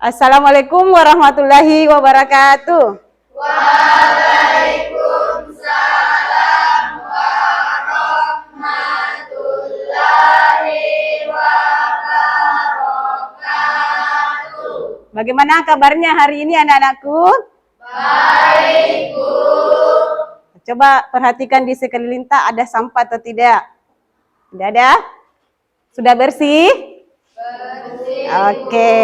Assalamualaikum warahmatullahi wabarakatuh. Waalaikumsalam warahmatullahi wabarakatuh. Bagaimana kabarnya hari ini anak-anakku? Baik, Bu. Coba perhatikan di sekeliling tak ada sampah atau tidak? Tidak ada? Sudah bersih? Bersih. Oke.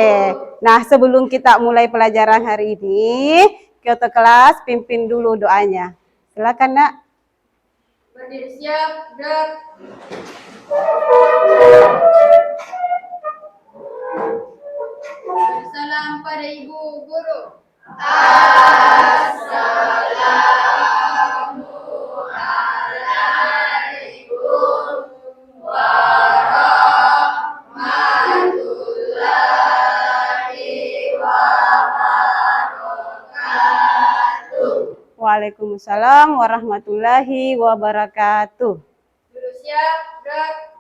Nah, sebelum kita mulai pelajaran hari ini, ketua kelas pimpin dulu doanya. Silakan, Nak. Berdiri siap, gerak. Salam pada Ibu Guru. Assalamualaikum warahmatullahi wabarakatuh. Waalaikumsalam warahmatullahi wabarakatuh. Duduk siap, gerak.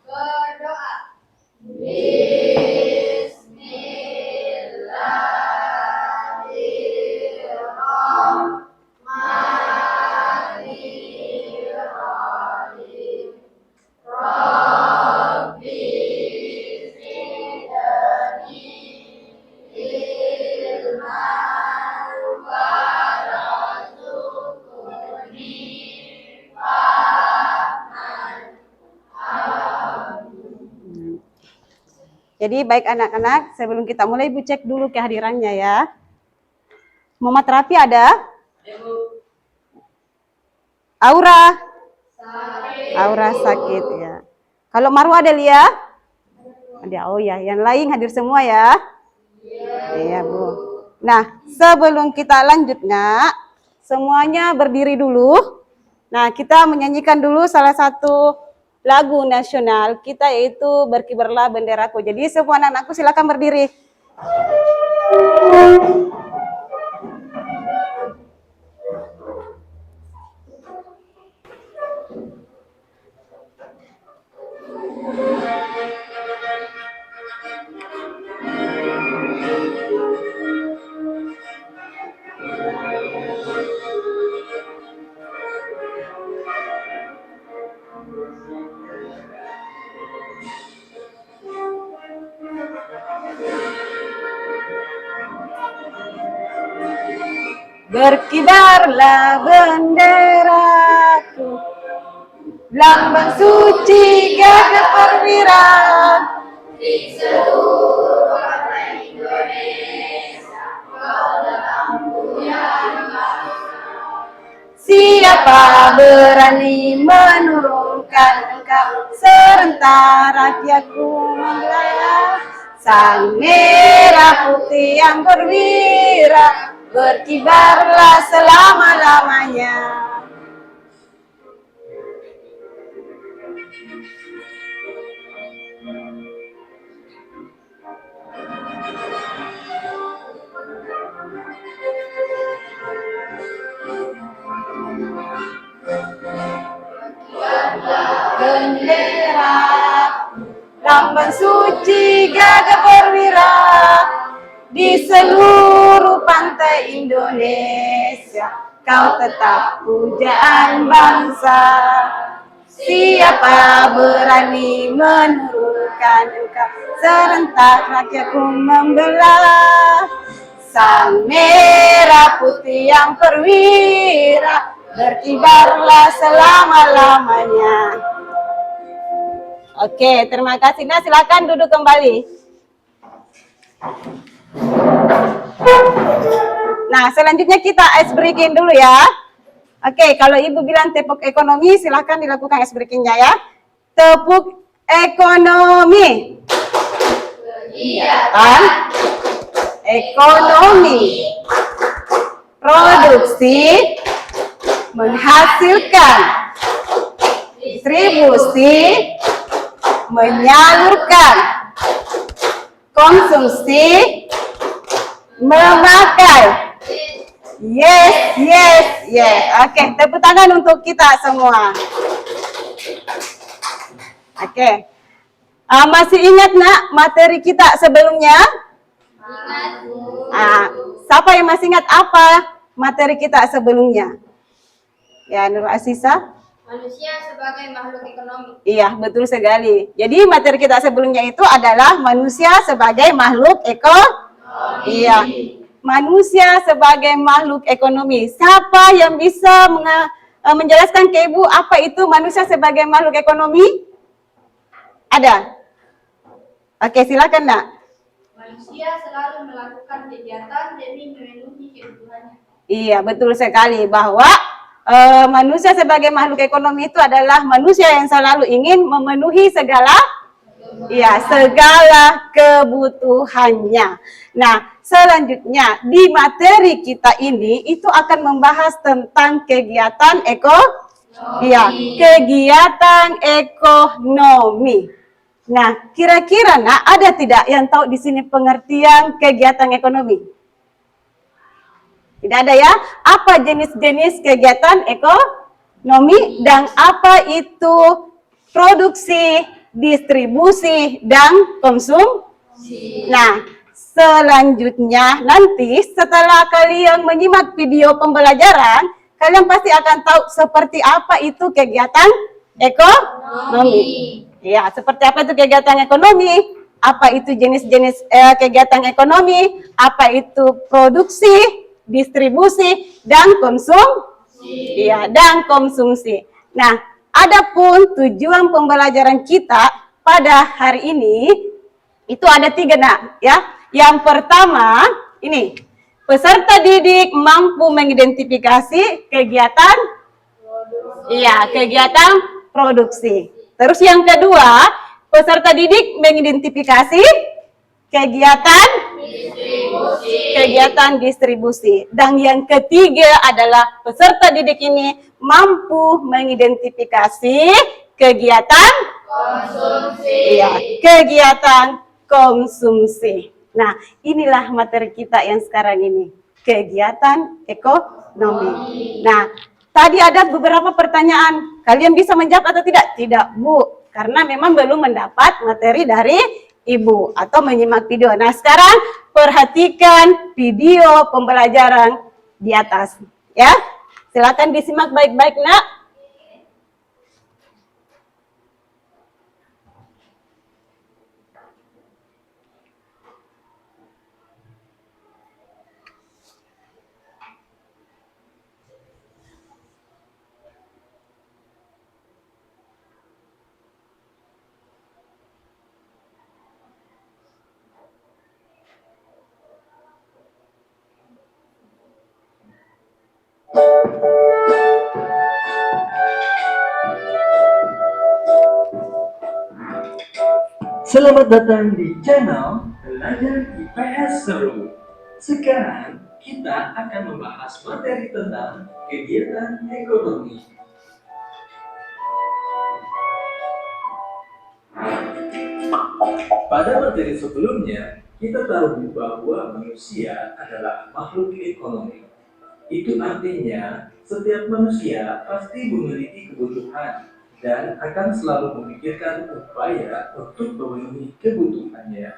Berdoa. Bismillahirrahmanirrahim. Rabbi zidni ilman warzuqni fahman. Jadi baik anak-anak, sebelum kita mulai Ibu cek dulu kehadirannya ya. Muhammad Rafi ada? Aura? Aura sakit ya. Kalau Marwa ada Lia? Ada. Oh ya, yang lain hadir semua ya? Iya, Bu. Nah, sebelum kita lanjut, Nak, semuanya berdiri dulu. Nah, kita menyanyikan dulu salah satu lagu nasional kita, yaitu Berkibarlah Benderaku. Jadi semua anak-anakku silakan berdiri. Berkibarlah benderaku, lambang suci gagah perwira. Di seluruh warna Indonesia, kau tetap punya bangsa. Siapa berani menurunkan engkau, serentak rakyatku membela. Sang merah putih yang perwira, berkibarlah selama-lamanya. Bendera, lambang suci gagah perwira, di seluruh pantai Indonesia, kau tetap pujaan bangsa. Siapa berani menurunkan engkau, serentak rakyatku membelah. Sang merah putih yang perwira, berkibarlah selama-lamanya. Oke, terima kasih. Nah, silakan duduk kembali. Nah, selanjutnya kita ice breaking dulu ya. Oke, kalau Ibu bilang tepuk ekonomi, silakan dilakukan ice breakingnya ya. Tepuk ekonomi. Kegiatan Ekonomi. Produksi. Menghasilkan. Distribusi. Menyalurkan. Konsumsi. Memakai. Yes, yes, yes. Oke, tepuk tangan untuk kita semua. Oke. Masih ingat nak materi kita sebelumnya? Ingat, Bu. Siapa yang masih ingat apa materi kita sebelumnya? Ya, Nur Asisa? Manusia sebagai makhluk ekonomi. Iya, betul sekali. Jadi materi kita sebelumnya itu adalah manusia sebagai makhluk Iya, manusia sebagai makhluk ekonomi. Siapa yang bisa menjelaskan ke Ibu apa itu manusia sebagai makhluk ekonomi? Ada? Oke, silakan nak. Manusia selalu melakukan kegiatan demi memenuhi kebutuhannya. Iya, betul sekali bahwa manusia sebagai makhluk ekonomi itu adalah manusia yang selalu ingin memenuhi segala kebutuhannya. Nah, selanjutnya di materi kita ini itu akan membahas tentang kegiatan kegiatan ekonomi. Nah, kira-kira nak ada tidak yang tahu di sini pengertian kegiatan ekonomi? Tidak ada ya? Apa jenis-jenis kegiatan ekonomi dan apa itu produksi, distribusi, dan konsumsi? Nah, selanjutnya nanti setelah kalian menyimak video pembelajaran, kalian pasti akan tahu seperti apa itu kegiatan ekonomi. Ya, seperti apa itu kegiatan ekonomi? Apa itu jenis-jenis kegiatan ekonomi? Apa itu produksi, distribusi, dan konsumsi? Iya, dan konsumsi. Nah, adapun tujuan pembelajaran kita pada hari ini itu ada 3 nak, ya. Yang pertama ini peserta didik mampu mengidentifikasi kegiatan kegiatan produksi. Terus yang kedua, peserta didik mengidentifikasi kegiatan distribusi. Dan yang ketiga adalah peserta didik ini mampu mengidentifikasi kegiatan konsumsi. Iya, kegiatan konsumsi. Nah, inilah materi kita yang sekarang ini, kegiatan ekonomi. Nah, tadi ada beberapa pertanyaan. Kalian bisa menjawab atau tidak? Tidak, Bu. Karena memang belum mendapat materi dari Ibu atau menyimak video. Nah, sekarang perhatikan video pembelajaran di atas. Ya, silakan disimak baik-baik, nak. Selamat datang di channel Belajar IPS Seru. Sekarang kita akan membahas materi tentang kegiatan ekonomi. Pada materi sebelumnya, kita tahu bahwa manusia adalah makhluk ekonomi. Itu artinya setiap manusia pasti memiliki kebutuhan dan akan selalu memikirkan upaya untuk memenuhi kebutuhannya.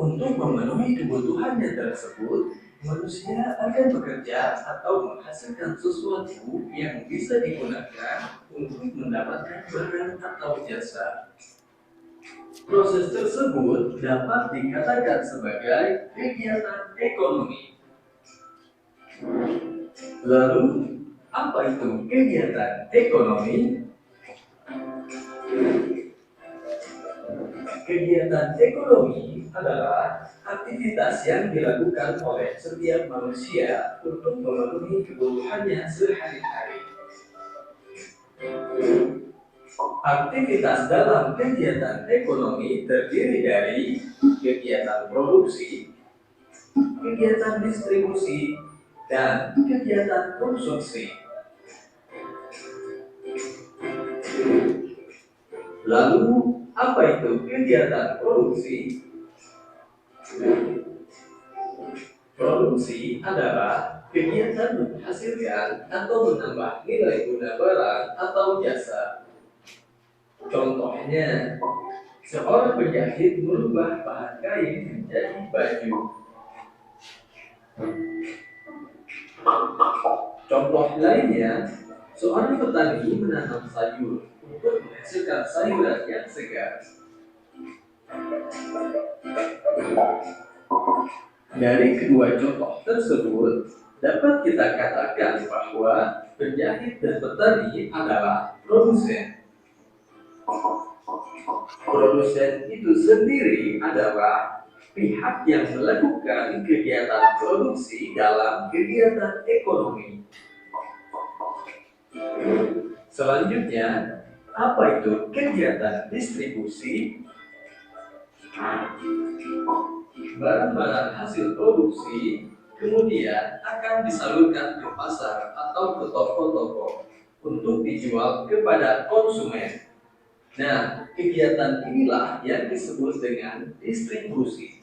Untuk memenuhi kebutuhannya tersebut, manusia akan bekerja atau menghasilkan sesuatu yang bisa digunakan untuk mendapatkan barang atau jasa. Proses tersebut dapat dikatakan sebagai kegiatan ekonomi. Lalu, apa itu kegiatan ekonomi? Kegiatan ekonomi adalah aktivitas yang dilakukan oleh setiap manusia untuk memenuhi kebutuhannya sehari-hari. Aktivitas dalam kegiatan ekonomi terdiri dari kegiatan produksi, kegiatan distribusi, dan kegiatan konsumsi. Lalu, apa itu kegiatan produksi? Produksi adalah kegiatan menghasilkan atau menambah nilai guna barang atau jasa Contohnya, seorang penjahit merubah bahan kain menjadi baju. Contoh lainnya, seorang petani menanam sayur untuk menghasilkan sayuran yang segar. Dari kedua contoh tersebut, dapat kita katakan bahwa penjahit dan petani adalah produsen. Produsen itu sendiri adalah pihak yang melakukan kegiatan produksi dalam kegiatan ekonomi. Selanjutnya, apa itu kegiatan distribusi? Barang-barang hasil produksi kemudian akan disalurkan ke pasar atau ke toko-toko untuk dijual kepada konsumen. Nah, kegiatan inilah yang disebut dengan distribusi.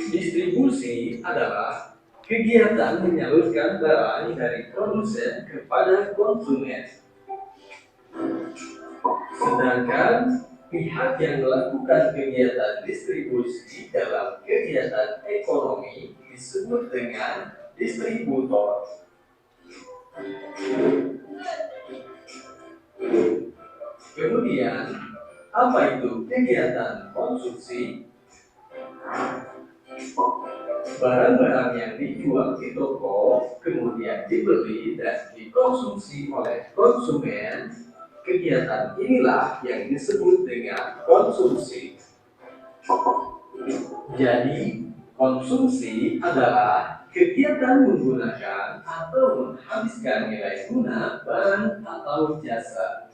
Distribusi adalah kegiatan menyalurkan barang dari produsen kepada konsumen. Sedangkan pihak yang melakukan kegiatan distribusi dalam kegiatan ekonomi disebut dengan distributor. Kemudian, apa itu kegiatan konsumsi? Barang-barang yang dijual di toko kemudian dibeli dan dikonsumsi oleh konsumen. Kegiatan inilah yang disebut dengan konsumsi. Jadi, konsumsi adalah kegiatan menggunakan atau menghabiskan nilai guna barang atau jasa.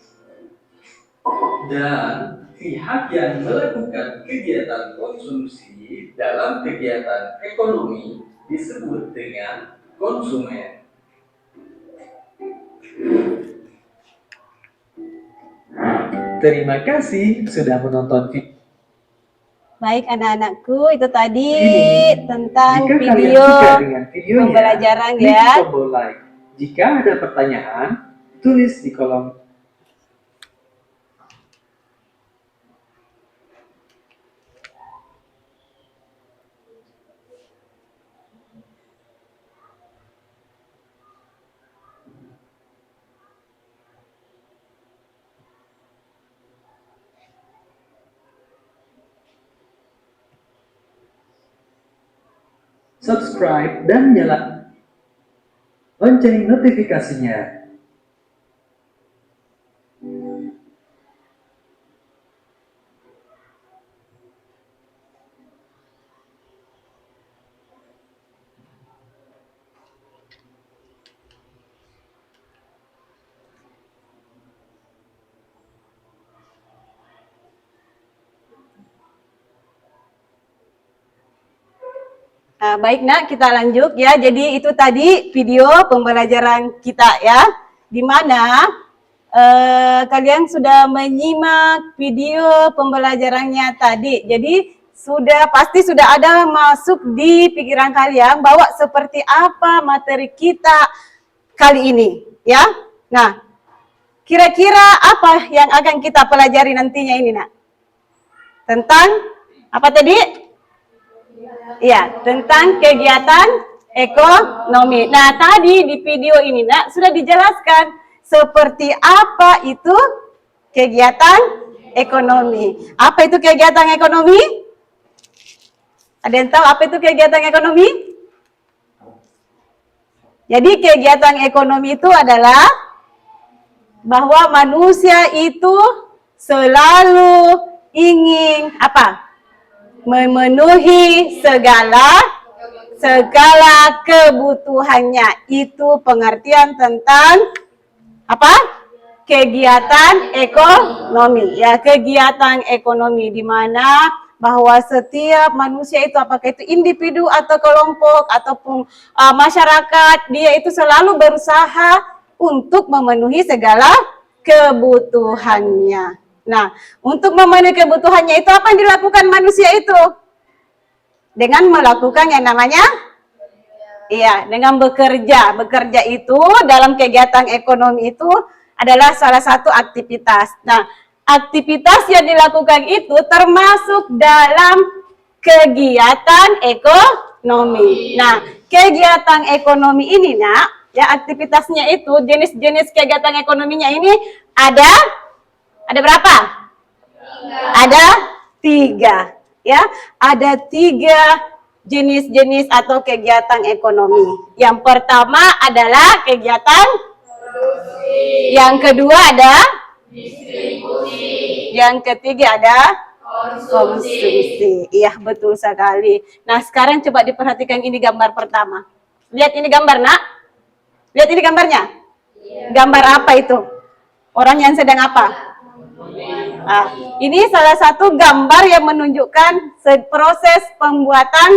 Dan pihak yang melakukan kegiatan konsumsi dalam kegiatan ekonomi disebut dengan konsumen. Terima kasih sudah menonton video. Baik anak-anakku, itu tadi Ini, tentang jika kalian video suka dengan videonya, pembelajaran klik ya. tombol like. Jika ada pertanyaan, tulis di kolom. Subscribe dan nyalakan lonceng notifikasinya. Nah, baik nak, kita lanjut ya. Jadi itu tadi video pembelajaran kita ya, di mana kalian sudah menyimak video pembelajarannya tadi. Jadi pasti sudah ada masuk di pikiran kalian bahwa seperti apa materi kita kali ini ya. Nah, kira-kira apa yang akan kita pelajari nantinya ini nak? Tentang apa tadi? Iya, tentang kegiatan ekonomi. Nah, tadi di video ini nak sudah dijelaskan seperti apa itu kegiatan ekonomi. Apa itu kegiatan ekonomi? Ada yang tahu apa itu kegiatan ekonomi? Jadi kegiatan ekonomi itu adalah bahwa manusia itu selalu ingin apa? Memenuhi segala kebutuhannya. Itu pengertian tentang apa? Kegiatan ekonomi. Ya, kegiatan ekonomi di mana bahwa setiap manusia itu apakah itu individu atau kelompok ataupun masyarakat, dia itu selalu berusaha untuk memenuhi segala kebutuhannya. Nah, untuk memenuhi kebutuhannya itu apa yang dilakukan manusia itu? Dengan melakukan yang namanya dengan bekerja. Bekerja itu dalam kegiatan ekonomi itu adalah salah satu aktivitas. Nah, aktivitas yang dilakukan itu termasuk dalam kegiatan ekonomi. Nah, kegiatan ekonomi ini, Nak, ya aktivitasnya itu jenis-jenis kegiatan ekonominya ini ada berapa? Ada 3, ya. Ada 3 jenis-jenis atau kegiatan ekonomi. Yang pertama adalah kegiatan produksi. Yang kedua ada distribusi. Yang ketiga ada konsumsi. Iya, betul sekali. Nah, sekarang coba diperhatikan ini gambar pertama. Lihat ini gambar, Nak. Lihat ini gambarnya. Gambar apa itu? Orang yang sedang apa? Ini salah satu gambar yang menunjukkan proses pembuatan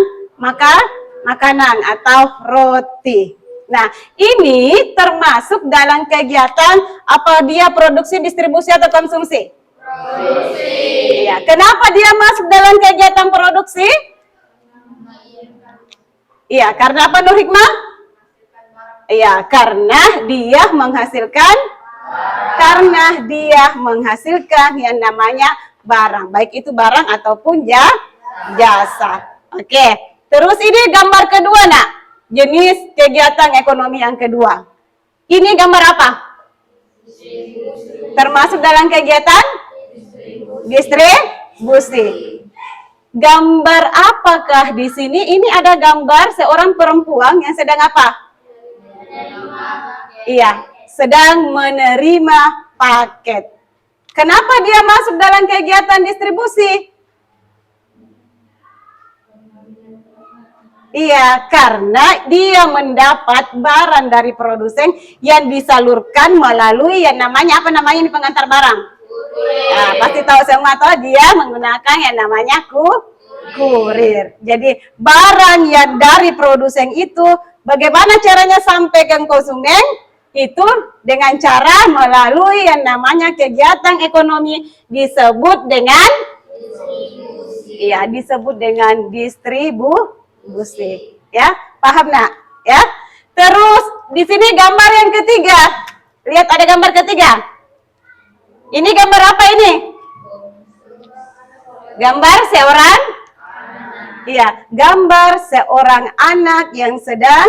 makanan atau roti. Nah, ini termasuk dalam kegiatan apa dia produksi, distribusi atau konsumsi? Produksi. Iya. Kenapa dia masuk dalam kegiatan produksi? Iya, karena apa, Nur Hikmah? Iya, karena dia menghasilkan yang namanya barang, baik itu barang ataupun jasa. Oke, terus ini gambar kedua, Nak, jenis kegiatan ekonomi yang kedua. Ini gambar apa? Termasuk dalam kegiatan distribusi. Gambar apakah di sini? Ini ada gambar seorang perempuan yang sedang apa? Iya, sedang menerima paket. Kenapa dia masuk dalam kegiatan distribusi? Iya, karena dia mendapat barang dari produsen yang disalurkan melalui yang namanya apa namanya ini pengantar barang? Nah, pasti tahu semua toh, dia menggunakan yang namanya kurir. Jadi barang yang dari produsen itu bagaimana caranya sampai ke konsumen? Itu dengan cara melalui yang namanya kegiatan ekonomi disebut dengan distribusi. Ya, paham, Nak? Ya. Terus di sini gambar yang ketiga. Lihat ada gambar ketiga. Ini gambar apa ini? Gambar seorang gambar seorang anak yang sedang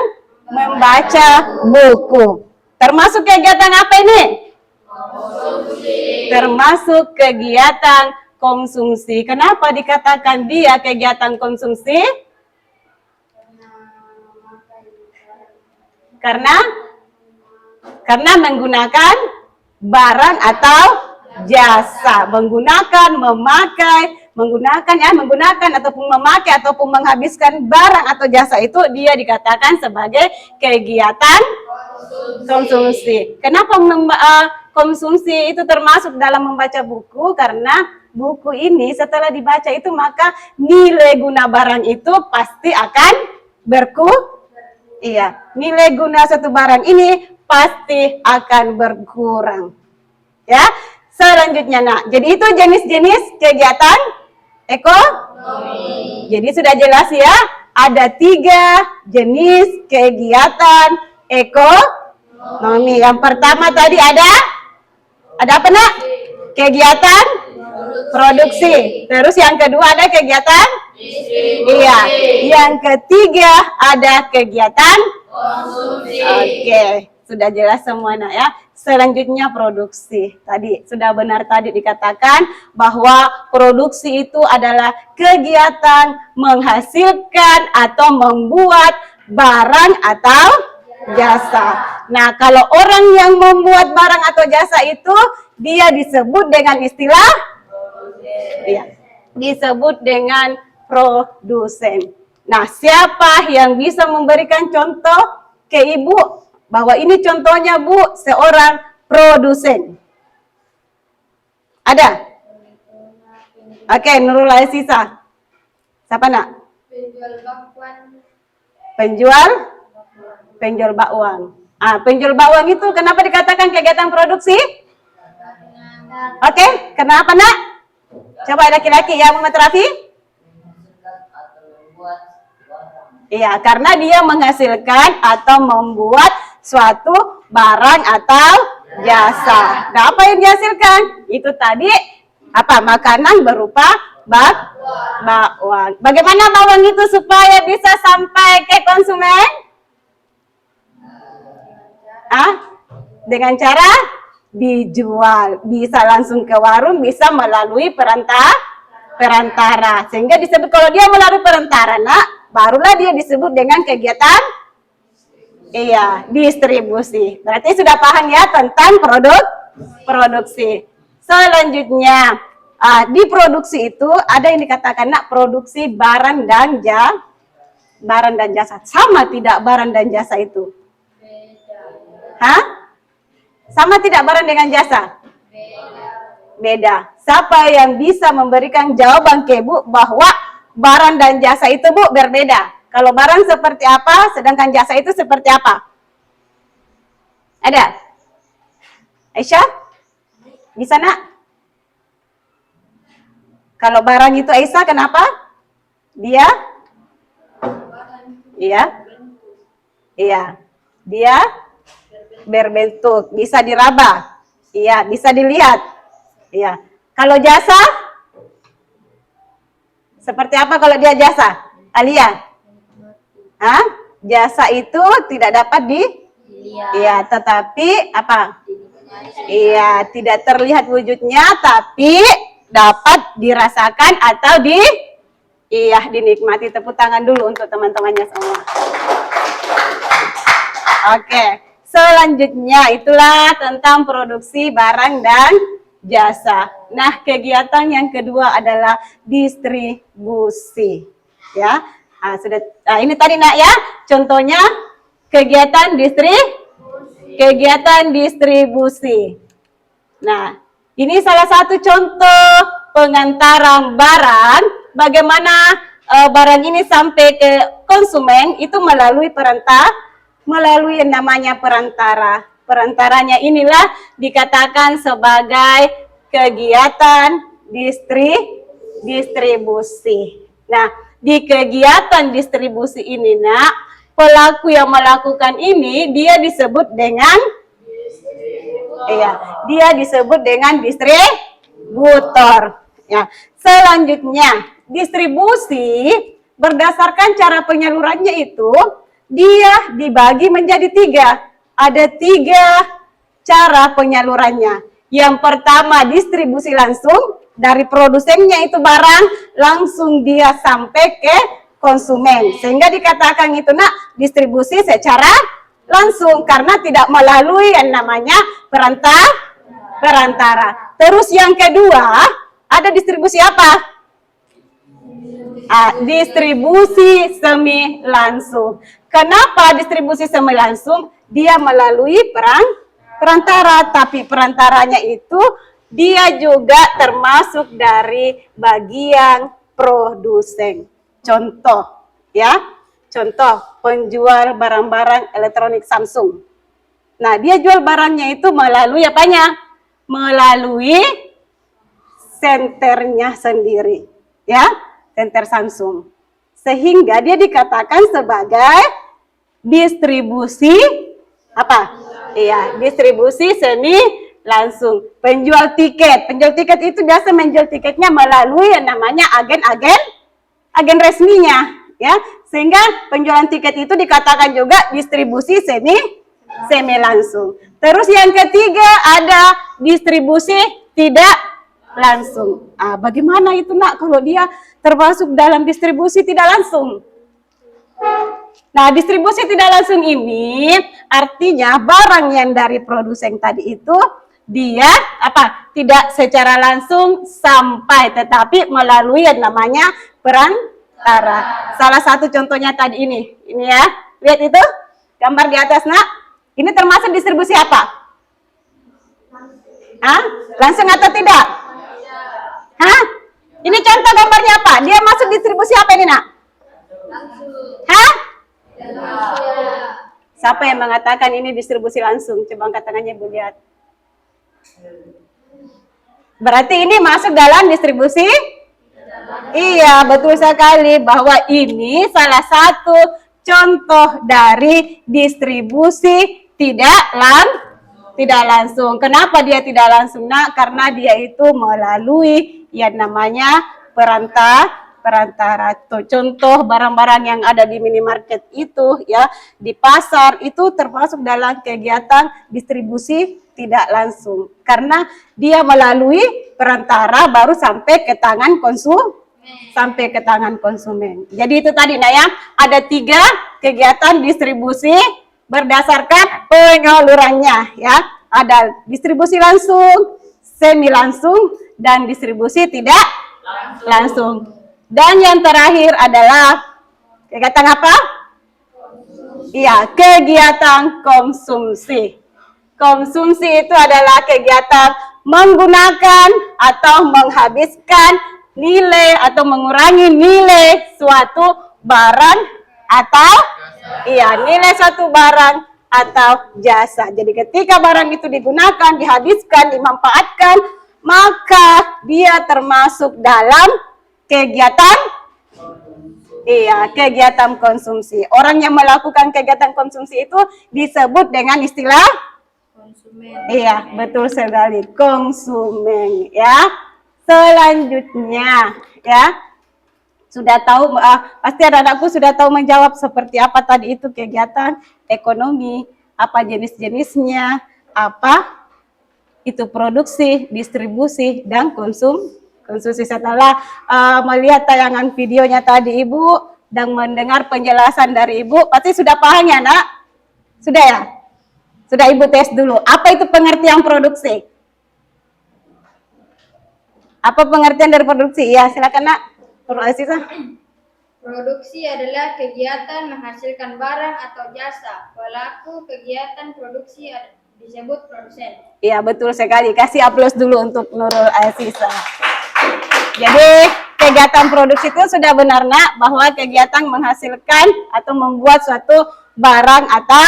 membaca buku. Termasuk kegiatan apa ini? Konsumsi. Termasuk kegiatan konsumsi. Kenapa dikatakan dia kegiatan konsumsi? Karena menggunakan barang atau jasa, menggunakan ataupun memakai ataupun menghabiskan barang atau jasa itu dia dikatakan sebagai kegiatan konsumsi. Kenapa konsumsi itu termasuk dalam membaca buku? Karena buku ini setelah dibaca itu maka nilai guna barang itu pasti akan nilai guna satu barang ini pasti akan berkurang. Ya, selanjutnya, Nak. Jadi itu jenis-jenis kegiatan ekonomi. Jadi sudah jelas ya, ada 3 jenis kegiatan ekonomi. Yang pertama tadi ada apa, Nak? Kegiatan produksi. Terus yang kedua ada kegiatan distribusi. Iya. Yang ketiga ada kegiatan konsumsi. Oke, sudah jelas semua, Nak, ya. Selanjutnya produksi. Tadi sudah benar tadi dikatakan bahwa produksi itu adalah kegiatan menghasilkan atau membuat barang atau jasa. Nah, kalau orang yang membuat barang atau jasa itu dia disebut dengan istilah disebut dengan produsen. Nah, siapa yang bisa memberikan contoh ke Ibu bahwa ini contohnya, Bu, seorang produsen? Ada? Oke, Nurul Aziza. Siapa, Nak? Penjual bakwan. Penjual bakwan itu kenapa dikatakan kegiatan produksi? Oke, kenapa, Nak? Coba laki-laki ya, Muhammad Rafi. Iya, karena dia menghasilkan atau membuat suatu barang atau jasa. Nah, apa yang dihasilkan? Itu tadi apa? Makanan berupa bakwan. Bagaimana bawang itu supaya bisa sampai ke konsumen? Dengan cara dijual. Bisa langsung ke warung, bisa melalui perantara. Sehingga disebut kalau dia melalui perantara, barulah dia disebut dengan kegiatan distribusi. Berarti sudah paham ya tentang produksi. Selanjutnya, di produksi itu ada yang dikatakan produksi barang dan jasa. Sama tidak barang dan jasa itu? Sama tidak barang dengan jasa? Beda. Siapa yang bisa memberikan jawaban ke Bu bahwa barang dan jasa itu Bu berbeda? Kalau barang seperti apa, sedangkan jasa itu seperti apa? Ada? Aisyah? Bisa nak? Kalau barang itu Aisyah kenapa? Dia? Iya. Dia berbentuk, bisa diraba. Iya, bisa dilihat. Iya. Kalau jasa? Seperti apa kalau dia jasa? Alia? Jasa itu tidak dapat dilihat. Tetapi apa? Iya, tidak terlihat wujudnya, tapi dapat dirasakan atau dinikmati. Tepuk tangan dulu untuk teman-temannya semua. Oke, selanjutnya itulah tentang produksi barang dan jasa. Nah, kegiatan yang kedua adalah distribusi. Ya, ini tadi nak ya, contohnya kegiatan distribusi. Nah, ini salah satu contoh pengantaran barang. Bagaimana barang ini sampai ke konsumen itu melalui yang namanya perantara. Perantaranya inilah dikatakan sebagai kegiatan distribusi. Nah, di kegiatan distribusi ini pelaku yang melakukan ini dia disebut dengan distributor. Ya. Selanjutnya, distribusi berdasarkan cara penyalurannya itu dia dibagi menjadi 3. Ada 3 cara penyalurannya. Yang pertama distribusi langsung, dari produsennya itu barang langsung dia sampai ke konsumen. Sehingga dikatakan itu distribusi secara langsung karena tidak melalui yang namanya perantara. Terus yang kedua, ada distribusi apa? Distribusi semi langsung. Kenapa distribusi semi langsung? Dia melalui perantara, tapi perantaranya itu dia juga termasuk dari bagian produsen. Contoh, penjual barang-barang elektronik Samsung. Nah, dia jual barangnya itu melalui apanya? Melalui senternya sendiri, senter Samsung. Sehingga dia dikatakan sebagai distribusi distribusi semi langsung. Penjual tiket itu biasa menjual tiketnya melalui yang namanya agen resminya, Sehingga penjualan tiket itu dikatakan juga distribusi semi langsung. Terus yang ketiga ada distribusi tidak langsung. Bagaimana itu kalau dia termasuk dalam distribusi tidak langsung? Nah, distribusi tidak langsung ini artinya barang yang dari produsen tadi itu dia tidak secara langsung sampai, tetapi melalui yang namanya perantara. Salah satu contohnya tadi ini ya, lihat itu gambar di atas ini termasuk distribusi apa? Langsung atau tidak? Ini contoh gambarnya apa? Dia masuk distribusi apa ini Siapa yang mengatakan ini distribusi langsung? Coba angkat tangannya Bu lihat. Berarti ini masuk dalam distribusi? Iya, betul sekali bahwa ini salah satu contoh dari distribusi tidak Tidak langsung. Kenapa dia tidak langsung, Nak? Karena dia itu melalui yang namanya perantara. Contoh barang-barang yang ada di minimarket itu ya, di pasar itu termasuk dalam kegiatan distribusi tidak langsung. Karena dia melalui perantara baru sampai ke tangan konsumen. Jadi itu tadi Nak ya, ada 3 kegiatan distribusi berdasarkan penyalurannya ya. Ada distribusi langsung, semi langsung, dan distribusi tidak langsung. Dan yang terakhir adalah kegiatan apa? Iya, kegiatan konsumsi. Konsumsi itu adalah kegiatan menggunakan atau menghabiskan nilai atau mengurangi nilai suatu barang atau nilai suatu barang atau jasa. Jadi ketika barang itu digunakan, dihabiskan, dimanfaatkan, maka dia termasuk dalam kegiatan kegiatan konsumsi. Orang yang melakukan kegiatan konsumsi itu disebut dengan istilah konsumen. Iya, betul sekali, konsumen ya. Selanjutnya ya, sudah tahu, pasti anak-anakku sudah tahu menjawab seperti apa tadi itu kegiatan ekonomi, apa jenis-jenisnya, apa itu produksi, distribusi, dan konsumsi. Setelah melihat tayangan videonya tadi Ibu dan mendengar penjelasan dari Ibu, pasti sudah paham ya Nak? Sudah ya? Sudah Ibu tes dulu. Apa itu pengertian produksi? Apa pengertian dari produksi? Ya, silakan Nak. Produksi adalah kegiatan menghasilkan barang atau jasa. Pelaku kegiatan produksi disebut produsen. Iya, betul sekali. Kasih aplaus dulu untuk Nurul Aziza. Jadi, kegiatan produksi itu sudah benar Nak, bahwa kegiatan menghasilkan atau membuat suatu barang atau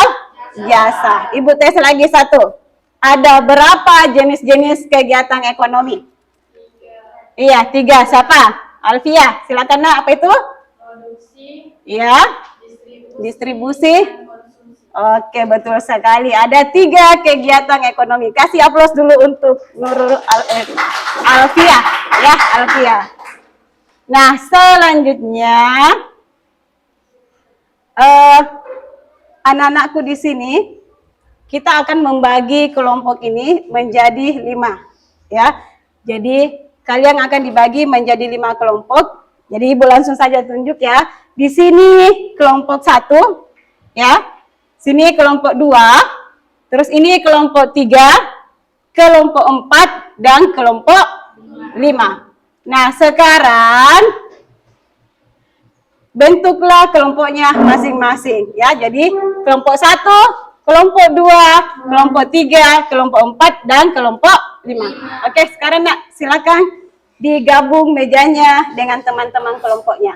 jasa. Ibu tes lagi satu. Ada berapa jenis-jenis kegiatan ekonomi? 3. Iya, 3. Siapa? Alfia, silakan Nak, apa itu? Produksi. Iya. Distribusi. Oke, betul sekali. Ada 3 kegiatan ekonomi. Kasih aplaus dulu untuk Nurul Alfia, ya, Alfia. Nah, selanjutnya anak-anakku di sini kita akan membagi kelompok ini menjadi 5, ya. Jadi kalian akan dibagi menjadi 5 kelompok. Jadi Ibu langsung saja tunjuk ya. Di sini kelompok 1, ya. Sini kelompok 2. Terus ini kelompok 3, kelompok 4, dan kelompok 5. Nah, sekarang bentuklah kelompoknya masing-masing ya. Jadi kelompok 1, kelompok 2, kelompok 3, kelompok 4, dan kelompok 5. Oke, sekarang Nak, silakan digabung mejanya dengan teman-teman kelompoknya.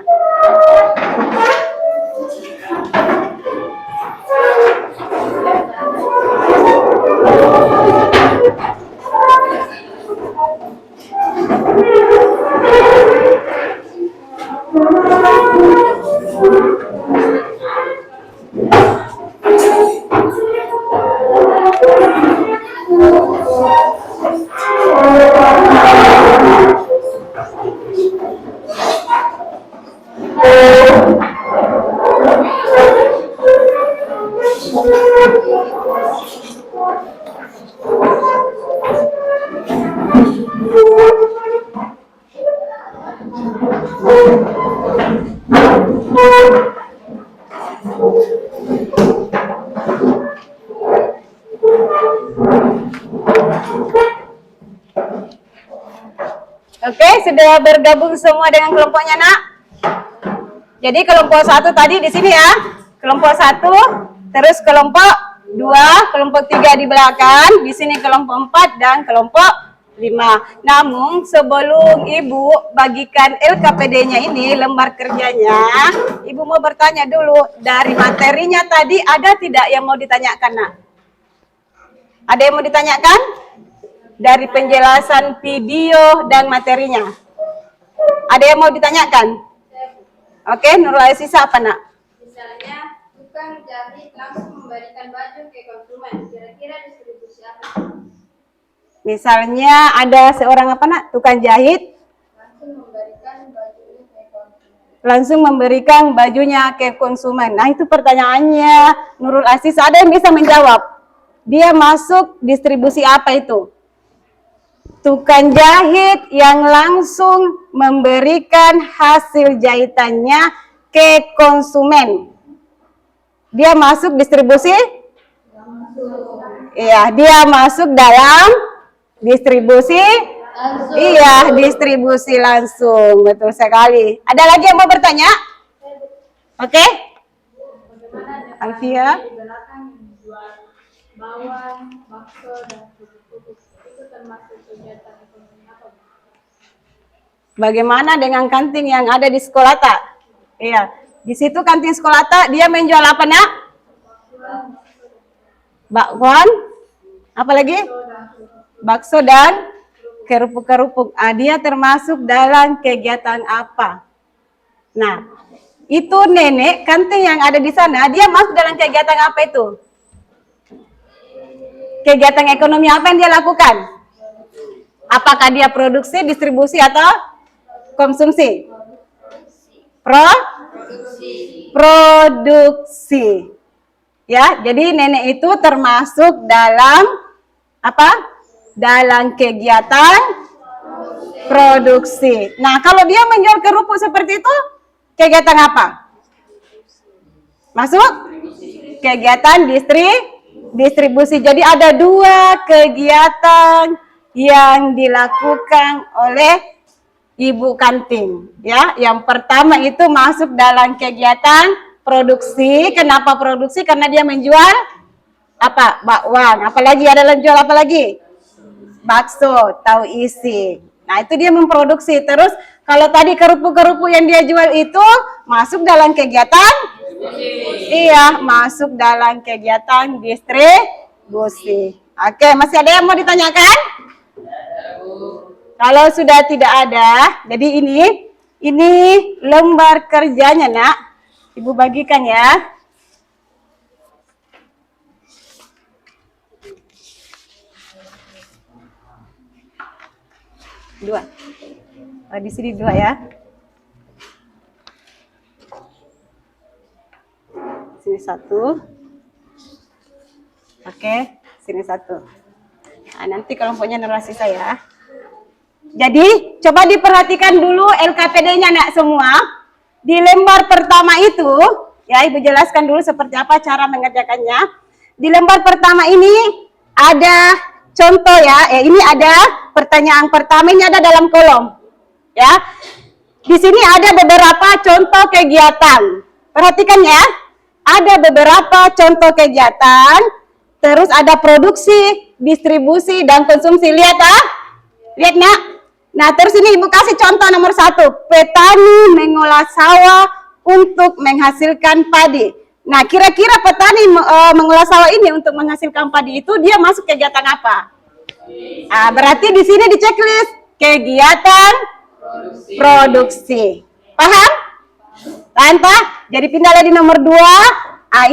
Oke, sudah bergabung semua dengan kelompoknya Nak? Jadi kelompok 1 tadi di sini ya. Kelompok 1, terus kelompok 2, kelompok 3 di belakang, di sini kelompok 4 dan kelompok 5. Namun sebelum Ibu bagikan LKPD-nya ini, lembar kerjanya, Ibu mau bertanya dulu, dari materinya tadi ada tidak yang mau ditanyakan Nak? Ada yang mau ditanyakan? Dari penjelasan video dan materinya. Ada yang mau ditanyakan? Oke, Nurul Aziza apa Nak? Misalnya, tukang jahit langsung memberikan baju ke konsumen. Kira-kira distribusi distribusi apa? Misalnya ada seorang apa nak, tukang jahit, langsung memberikan bajunya ke konsumen. Nah itu pertanyaannya, Nurul Aziz, ada yang bisa menjawab? Dia masuk distribusi apa itu? Tukang jahit yang langsung memberikan hasil jahitannya ke konsumen. Dia masuk distribusi? Iya, dia masuk dalam distribusi? Iya, distribusi langsung. Betul sekali. Ada lagi yang mau bertanya? Oke? Alfia? Di belakang yang dijual bawang, bakso, dan kerupuk itu termasuk kegiatan ekonomi apa? Bagaimana dengan kantin yang ada di sekolah tak? Iya, di situ kantin sekolah tak, dia menjual apa nak? Bakwan? Apa lagi? Bakso dan kerupuk-kerupuk. Dia termasuk dalam kegiatan apa? Nah, itu nenek kantin yang ada di sana, dia masuk dalam kegiatan apa itu? Kegiatan ekonomi apa yang dia lakukan? Apakah dia produksi, distribusi, atau konsumsi? Produksi. Ya, jadi nenek itu termasuk dalam apa? Dalam kegiatan produksi. Nah, kalau dia menjual kerupuk seperti itu, kegiatan apa? Masuk? Kegiatan distribusi. Jadi ada dua kegiatan yang dilakukan oleh ibu kantin. Ya, yang pertama itu masuk dalam kegiatan produksi. Kenapa produksi? Karena dia menjual apa? Bakwan. Apalagi ada menjual apa lagi? Bakso, tahu isi. Nah, itu dia memproduksi. Terus kalau tadi kerupuk-kerupuk yang dia jual itu masuk dalam kegiatan? Iya, masuk dalam kegiatan distribusi. Oke, masih ada yang mau ditanyakan? Kalau sudah tidak ada, jadi ini lembar kerjanya nak. Ibu bagikan ya. Dua. Di sini dua ya. Sini satu. Oke, sini satu. Nah, nanti kelompoknya narasi saya. Jadi, coba diperhatikan dulu LKPD-nya nak semua. Di lembar pertama itu, ya Ibu jelaskan dulu seperti apa cara mengerjakannya. Di lembar pertama ini ada contoh ya, ini ada pertanyaan pertama, ini ada dalam kolom. Ya. Di sini ada beberapa contoh kegiatan. Perhatikan ya. Ada beberapa contoh kegiatan, terus ada produksi, distribusi, dan konsumsi. Lihat ah? Lihat nak? Nah, terus ini Ibu kasih contoh nomor 1. Petani mengolah sawah untuk menghasilkan padi. Nah, kira-kira petani mengolah sawah ini untuk menghasilkan padi itu dia masuk kegiatan apa? Berarti di sini di checklist kegiatan produksi. Paham? Tanpa? Jadi pindah lagi nomor 2.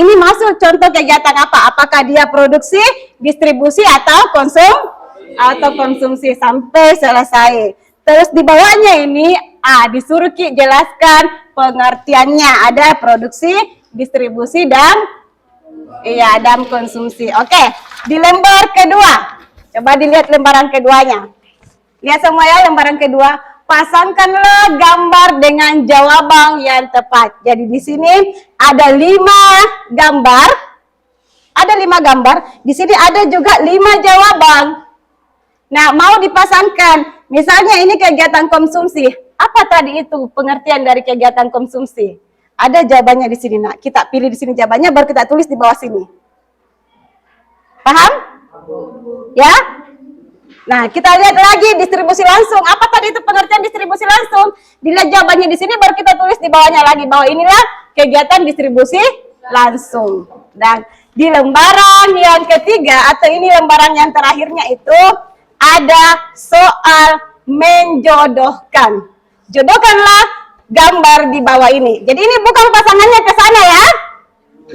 Ini masuk contoh kegiatan apa? Apakah dia produksi, distribusi, atau konsumsi sampai selesai. Terus di bawahnya ini disuruh Ki jelaskan pengertiannya. Ada produksi, distribusi, dan konsumsi. Oke, di lembar kedua. Coba dilihat lembaran keduanya. Lihat semua ya lembaran kedua. Pasangkanlah gambar dengan jawaban yang tepat. Jadi di sini ada 5 gambar. Ada 5 gambar. Di sini ada juga 5 jawaban. Nah, mau dipasangkan. Misalnya ini kegiatan konsumsi. Apa tadi itu pengertian dari kegiatan konsumsi? Ada jawabannya di sini, nak. Kita pilih di sini jawabannya, baru kita tulis di bawah sini. Paham? Ya? Nah, kita lihat lagi distribusi langsung. Apa tadi itu pengertian distribusi langsung? Dilihat jawabannya di sini, baru kita tulis di bawahnya lagi. Bahwa inilah kegiatan distribusi langsung. Dan di lembaran yang ketiga, atau ini lembaran yang terakhirnya itu, ada soal menjodohkan. Jodohkanlah gambar di bawah ini. Jadi ini bukan pasangannya ke sana ya.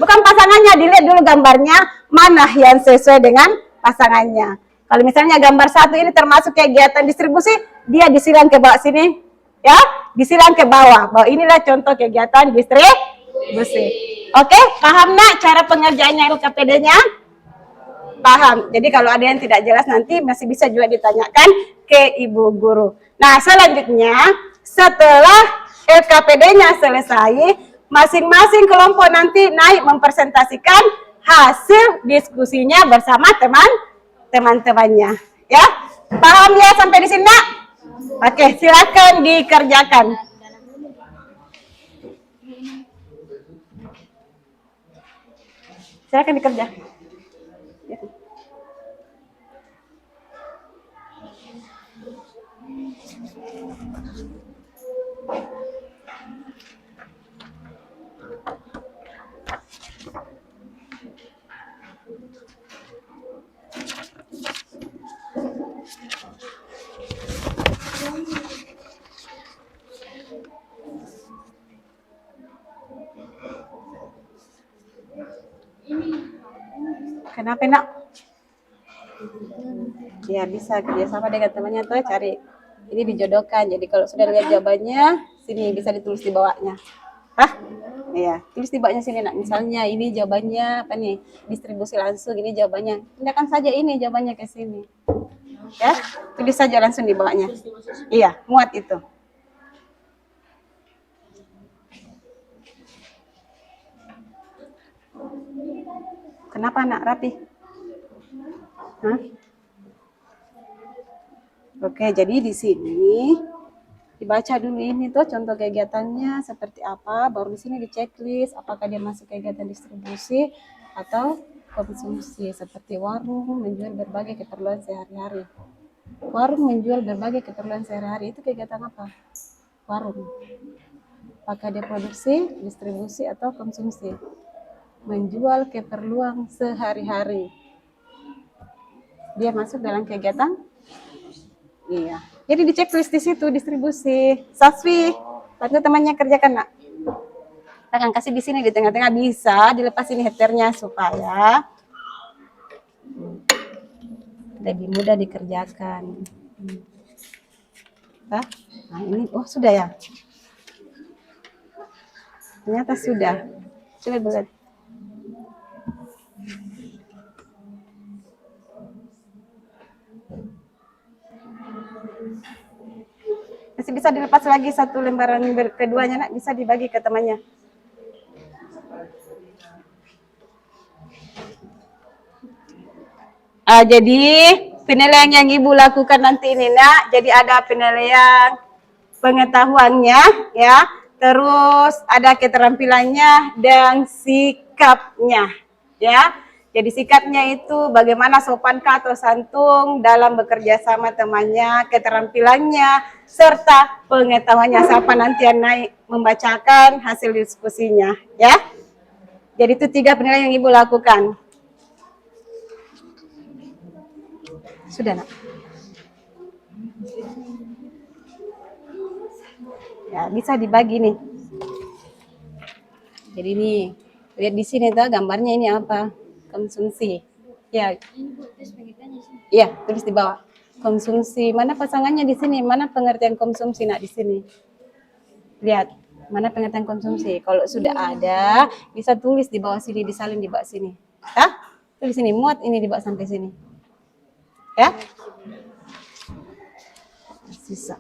Bukan pasangannya, dilihat dulu gambarnya. Mana yang sesuai dengan pasangannya. Kalau misalnya gambar 1 ini termasuk kegiatan distribusi, dia disilang ke bawah sini, ya, disilang ke bawah. Bahwa inilah contoh kegiatan distribusi. Oke, paham nak cara pengerjaannya LKPD-nya? Paham. Jadi kalau ada yang tidak jelas nanti masih bisa juga ditanyakan ke ibu guru. Nah, selanjutnya setelah LKPD-nya selesai, masing-masing kelompok nanti naik mempresentasikan hasil diskusinya bersama teman-temannya. Ya, paham ya sampai di sini, Nak? Oke, silakan dikerjakan. Silakan dikerja. Kenapa, Nak? Ya, bisa kerjasama dengan temannya tuh cari. Ini dijodohkan. Jadi kalau sudah lihat jawabannya, sini bisa ditulis di bawahnya. Hah? Iya, tulis di bawahnya sini, Nak. Misalnya ini jawabannya apa nih? Distribusi langsung, ini jawabannya. Pindahkan saja ini jawabannya ke sini. Ya, tulis saja langsung di bawahnya. Iya, muat itu. Kenapa, Nak? Rapi? Hah? Oke, jadi di sini dibaca dulu ini tuh contoh kegiatannya seperti apa, baru di sini di checklist apakah dia masuk kegiatan distribusi atau konsumsi, seperti warung menjual berbagai keperluan sehari-hari. Warung menjual berbagai keperluan sehari-hari itu kegiatan apa? Warung. Apakah dia produksi, distribusi atau konsumsi? Menjual keperluan sehari-hari. Dia masuk dalam kegiatan? Iya. Jadi di checklist di situ distribusi. Saswi, bantu temannya kerjakan, Nak. Kita akan kasih di sini di tengah-tengah, bisa dilepas ini headernya supaya lebih mudah dikerjakan. Nah, ini sudah ya. Ternyata sudah. Coba buat. Masih bisa dilepas lagi satu lembaran keduanya, Nak, bisa dibagi ke temannya. Jadi penilaian yang Ibu lakukan nanti ini, Nak, jadi ada penilaian pengetahuannya, ya, terus ada keterampilannya dan sikapnya, ya. Jadi sikapnya itu bagaimana sopankah atau santun dalam bekerja sama temannya, keterampilannya, serta pengetahuannya. Siapa nanti yang naik membacakan hasil diskusinya, ya. Jadi itu 3 penilaian yang Ibu lakukan. Sudah, Nak? Ya, bisa dibagi nih. Jadi nih, lihat di sini tuh gambarnya ini apa? Konsumsi. Ya. Iya, tulis di bawah. Konsumsi. Mana pasangannya di sini? Mana pengertian konsumsi, Nak, di sini? Lihat, mana pengertian konsumsi? Kalau sudah ada, bisa tulis di bawah sini, disalin di bawah sini. Hah? Tulis sini, muat ini di bawah sampai sini. Ya? Sisa.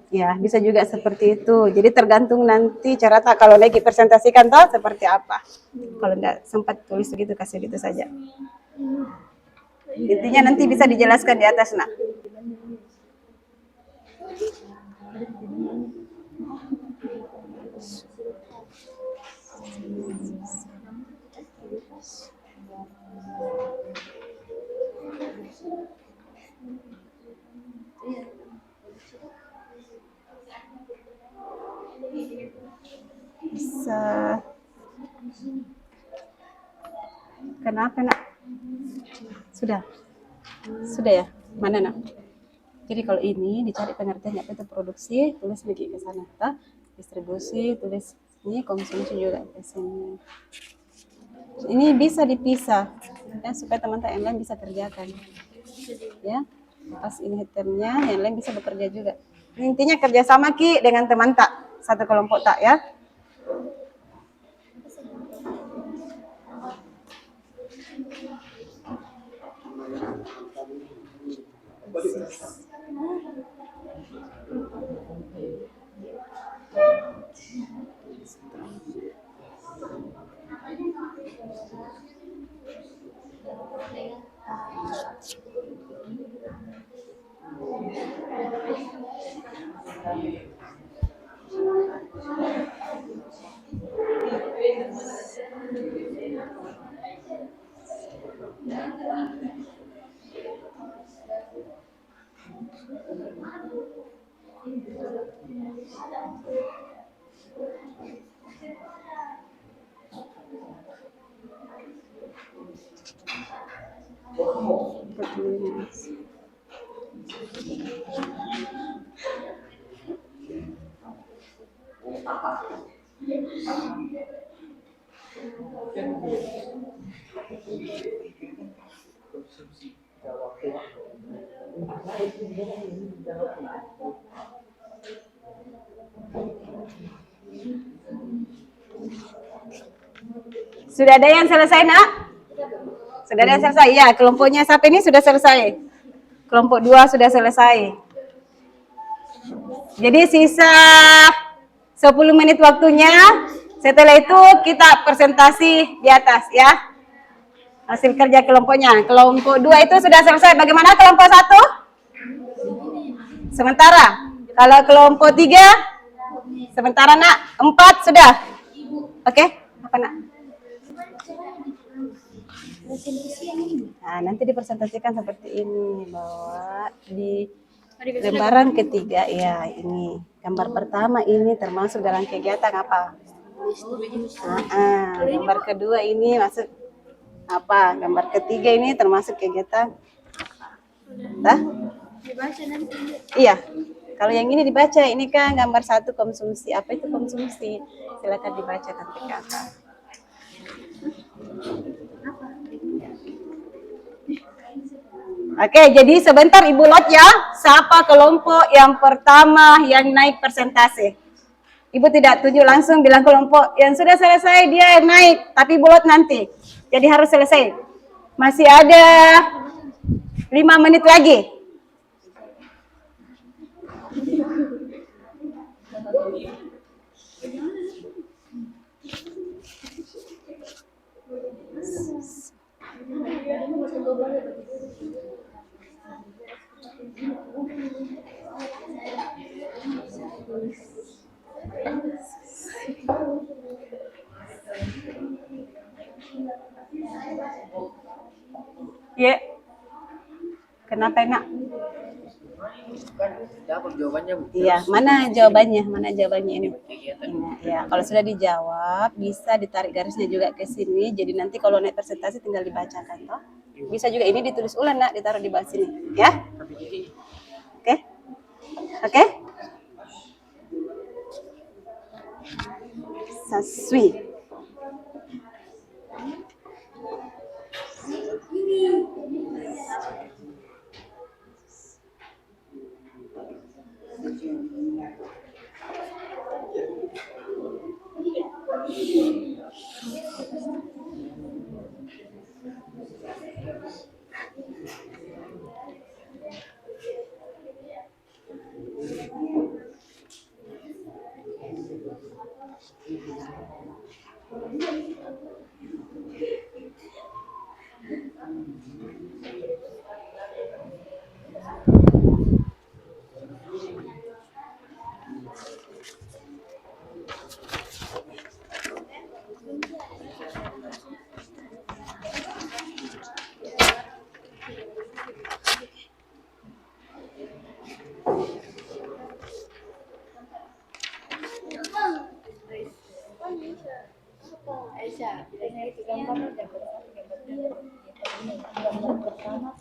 Ya, bisa juga seperti itu. Jadi tergantung nanti cara tak kalau lagi presentasikan toh seperti apa. Kalau enggak sempat tulis begitu, kasih gitu saja. Intinya nanti bisa dijelaskan di atas, Nak. bisa. Kenapa nak? Sudah? Sudah ya? Mana nak? Jadi kalau ini dicari pengertiannya apa itu produksi, tulis lagi ke sana. Toh? Distribusi, tulis ini, konsumsi juga ke sini. Ini bisa dipisah ya supaya teman-teman yang lain bisa kerjakan. Ya. Pas ini termnya, yang lain bisa bekerja juga. Intinya kerjasama Ki dengan teman tak, satu kelompok tak ya. Sudah ada yang selesai nak? Sudah ada yang selesai? Ya, kelompoknya siapa ini sudah selesai. Kelompok 2 sudah selesai. Jadi sisa 10 menit waktunya. Setelah itu kita presentasi di atas ya. Hasil kerja kelompoknya. Kelompok 2 itu sudah selesai. Bagaimana kelompok 1? Sementara. Kalau kelompok 3? Sementara nak. 4 sudah? Oke? Apa nak? Nah, nanti dipresentasikan seperti ini, bahwa di lembaran ketiga ya ini gambar pertama ini termasuk dalam kegiatan apa? Gambar kedua ini masuk apa? Gambar ketiga ini termasuk kegiatan apa? Dibaca nanti. Iya. Kalau yang ini dibaca, ini kan gambar 1 konsumsi. Apa itu konsumsi? Silakan dibaca nanti kakak. Oke, jadi sebentar Ibu Lot ya. Siapa kelompok yang pertama yang naik persentase? Ibu tidak tunjuk langsung, bilang kelompok yang sudah selesai dia naik, tapi Ibu Lot nanti. Jadi harus selesai. Masih ada 5 menit lagi. Ya. Kenapa enak? Dapat jawabannya, Bu. Iya, mana jawabannya? Mana jawabannya ini? Ya, kalau sudah dijawab bisa ditarik garisnya juga ke sini. Jadi nanti kalau naik presentasi tinggal dibacakan toh. Bisa juga ini ditulis ulang nak, ditaruh di bawah sini, ya? Oke. Oke? Saswi. bisa itu gambar dapat gambar pertama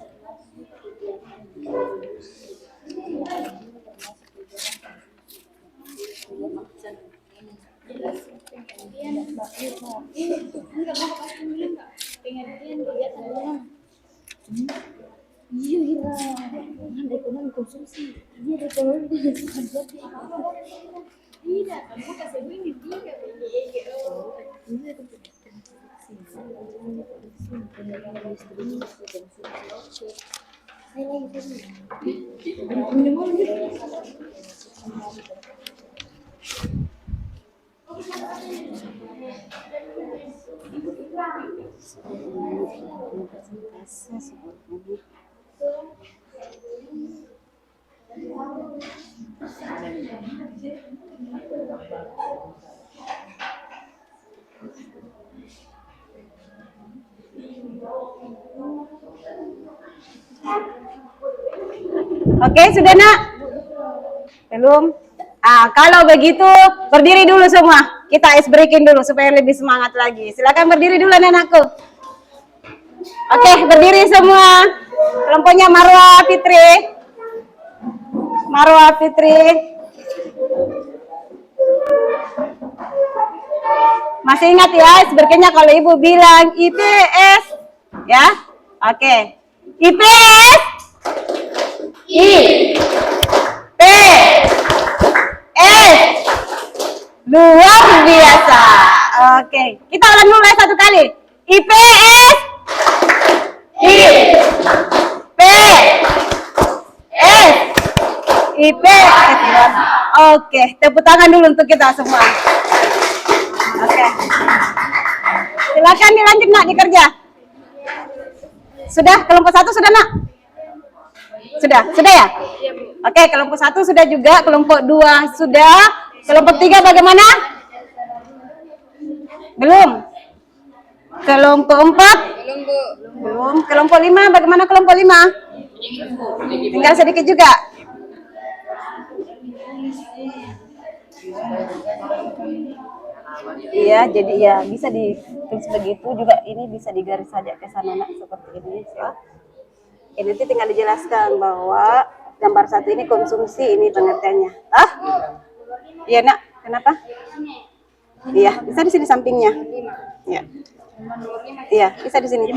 iya gila ada ekonomi konsumsi ini ada ekonomi tidak kamu kasih ini tiga Oke, sudah nak? Belum? Kalau begitu berdiri dulu semua. Kita ice breaking dulu supaya lebih semangat lagi. Silakan berdiri dulu anak-anakku. Oke, berdiri semua. Kelompoknya Marwa Fitri. Marwa Fitri. Masih ingat ya, sebenarnya kalau ibu bilang IPS, ya? Oke. IPS. I. P. S. Luar biasa. Oke, kita ulang dulu satu kali. IPS. I. P. S. IPS. Oke, tepuk tangan dulu untuk kita semua. Oke. Silakan dilanjut nak dikerja. Sudah kelompok 1 sudah nak? Sudah ya? Oke, kelompok 1 sudah juga, kelompok 2 sudah, kelompok 3 bagaimana? Belum. Kelompok 4? Belum. Kelompok 5 bagaimana kelompok 5? Tinggal sedikit juga. Iya, jadi ya bisa ditulis begitu juga, ini bisa digaris saja ke sana nak, seperti ini ya. Ini nanti tinggal dijelaskan bahwa gambar 1 ini konsumsi, ini pengertiannya. Iya nak, kenapa? Iya, bisa di sini sampingnya. Iya. Iya, bisa di sini.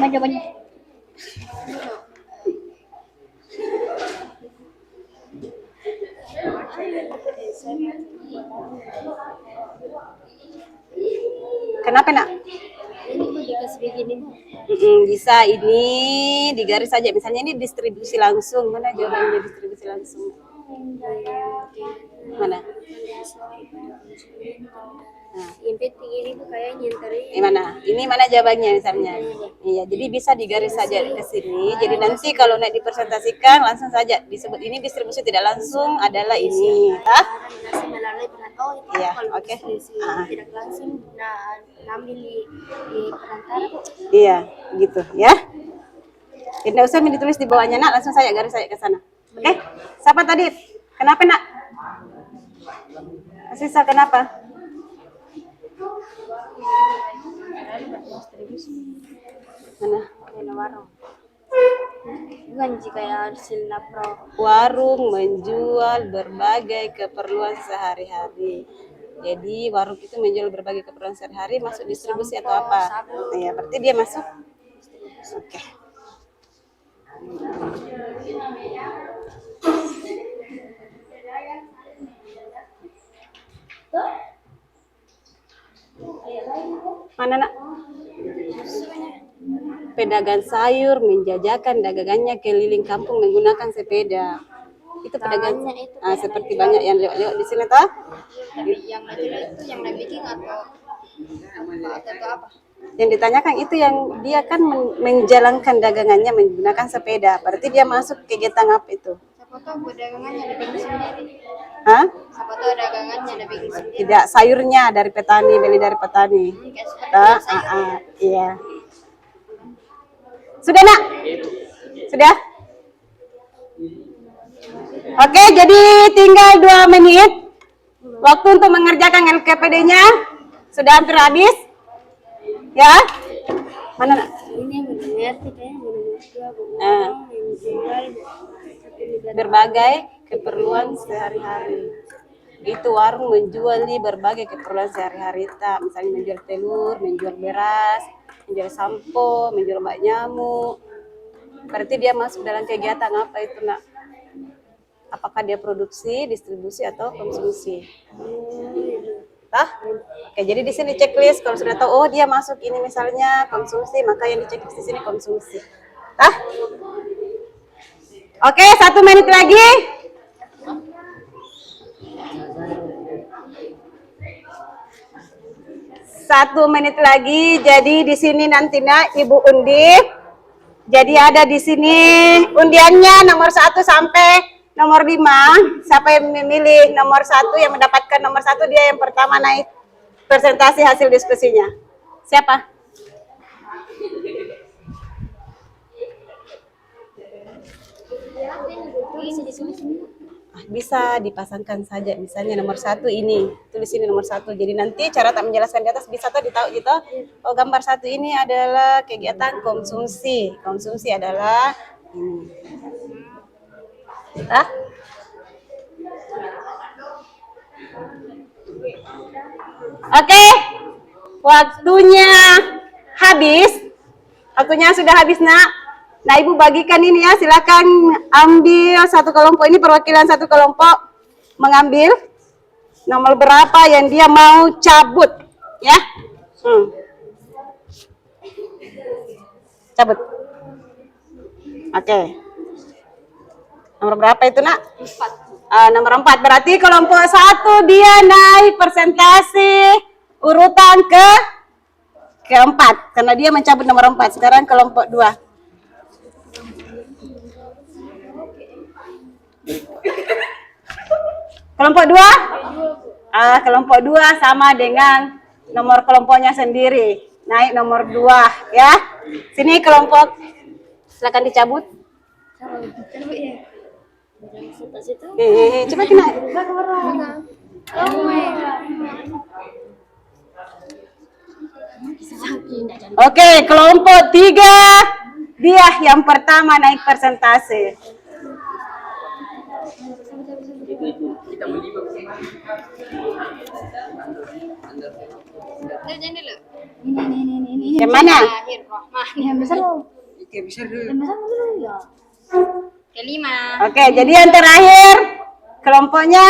Kenapa nak? Bisa ini digaris saja, misalnya ini distribusi langsung. Mana jawabannya distribusi langsung? Mana? Nah, ini tuh kayak nyenteri. Ini mana jawabannya misalnya? Iya, jadi bisa digaris saja ke sini. Jadi nanti kalau nak dipresentasikan langsung saja disebut ini distribusi tidak langsung adalah ini. Iya, oke. Tidak langsung ambil di perantara. Iya, gitu ya. Tidak usah ditulis di bawahnya nak, langsung saya garis saya ke sana. Oke? Siapa tadi? Kenapa nak? Sisa kenapa? Mana warung? Bukan jika hasil napro. Warung menjual berbagai keperluan sehari-hari. Jadi warung itu menjual berbagai keperluan sehari-hari, masuk distribusi atau apa? Iya, berarti dia masuk. Oke. Mana nak? Pedagang sayur menjajakan dagangannya keliling kampung menggunakan sepeda. Itu pedagangnya itu. Seperti banyak yang lewat di sini toh? Yang itu yang bikin atau apa? Yang ditanyakan itu yang dia kan menjalankan dagangannya menggunakan sepeda. Berarti dia masuk kegiatan apa itu? Siapa tahu dagangannya ada bikin sendiri. Hah? Siapa tahu dagangannya ada bikin sendiri. Tidak, sayurnya dari petani, beli dari petani. Iya. Sudah nak? Sudah? Oke, jadi tinggal 2 menit. Waktu untuk mengerjakan LKPD-nya sudah hampir habis. Ya? Mana nak? Ini mengerti kayaknya mengerti Nah, menjual berbagai keperluan sehari-hari. Itu warung menjual nih berbagai keperluan sehari-hari. Misalnya menjual telur, menjual beras, menjual sampo, menjual obat nyamuk. Berarti dia masuk dalam kegiatan apa itu nak? Apakah dia produksi, distribusi atau konsumsi? Tah? Oke, jadi di sini checklist kalau sudah tahu oh dia masuk ini misalnya konsumsi, maka yang dicek di sini konsumsi. Tah? Oke, 1 menit lagi. Satu menit lagi. Jadi di sini nantinya Ibu undi. Jadi ada di sini undiannya nomor 1 sampai nomor 5. Siapa yang memilih nomor 1 yang mendapatkan nomor 1 dia yang pertama naik presentasi hasil diskusinya. Siapa? Bisa dipasangkan saja, misalnya nomor 1 ini, tulis ini nomor 1. Jadi nanti cara tak menjelaskan di atas bisa tuh ditahu gitu. Oh gambar 1 ini adalah kegiatan konsumsi. Konsumsi adalah ini. Ah? Oke, waktunya habis. Waktunya sudah habis nak. Nah ibu bagikan ini ya, silakan ambil satu kelompok ini perwakilan satu kelompok mengambil nomor berapa yang dia mau cabut ya. Cabut. Oke. Nomor berapa itu nak? 4. Nomor 4 berarti kelompok 1 dia naik persentase urutan keempat karena dia mencabut nomor 4. Sekarang kelompok 2. Kelompok 2? Kelompok 2 sama dengan nomor kelompoknya sendiri. Naik nomor 2 ya. Sini kelompok silakan dicabut. Coba kena. Oke, kelompok 3 dia yang pertama naik persentase. Yang mana? Yang besar loh. Yang besar dulu ya. Kelima. Oke, jadi yang terakhir kelompoknya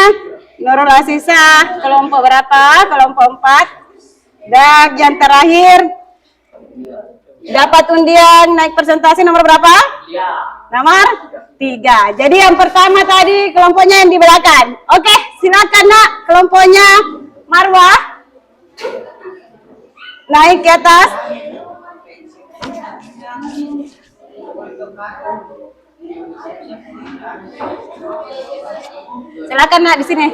Nurul Asisa. Kelompok berapa? Kelompok 4. Dan yang terakhir dapat undian naik presentasi nomor berapa? Nomor 3. Jadi yang pertama tadi kelompoknya yang di belakang. Oke, silakan nak kelompoknya Marwah naik ke atas. Silakan nak di sini.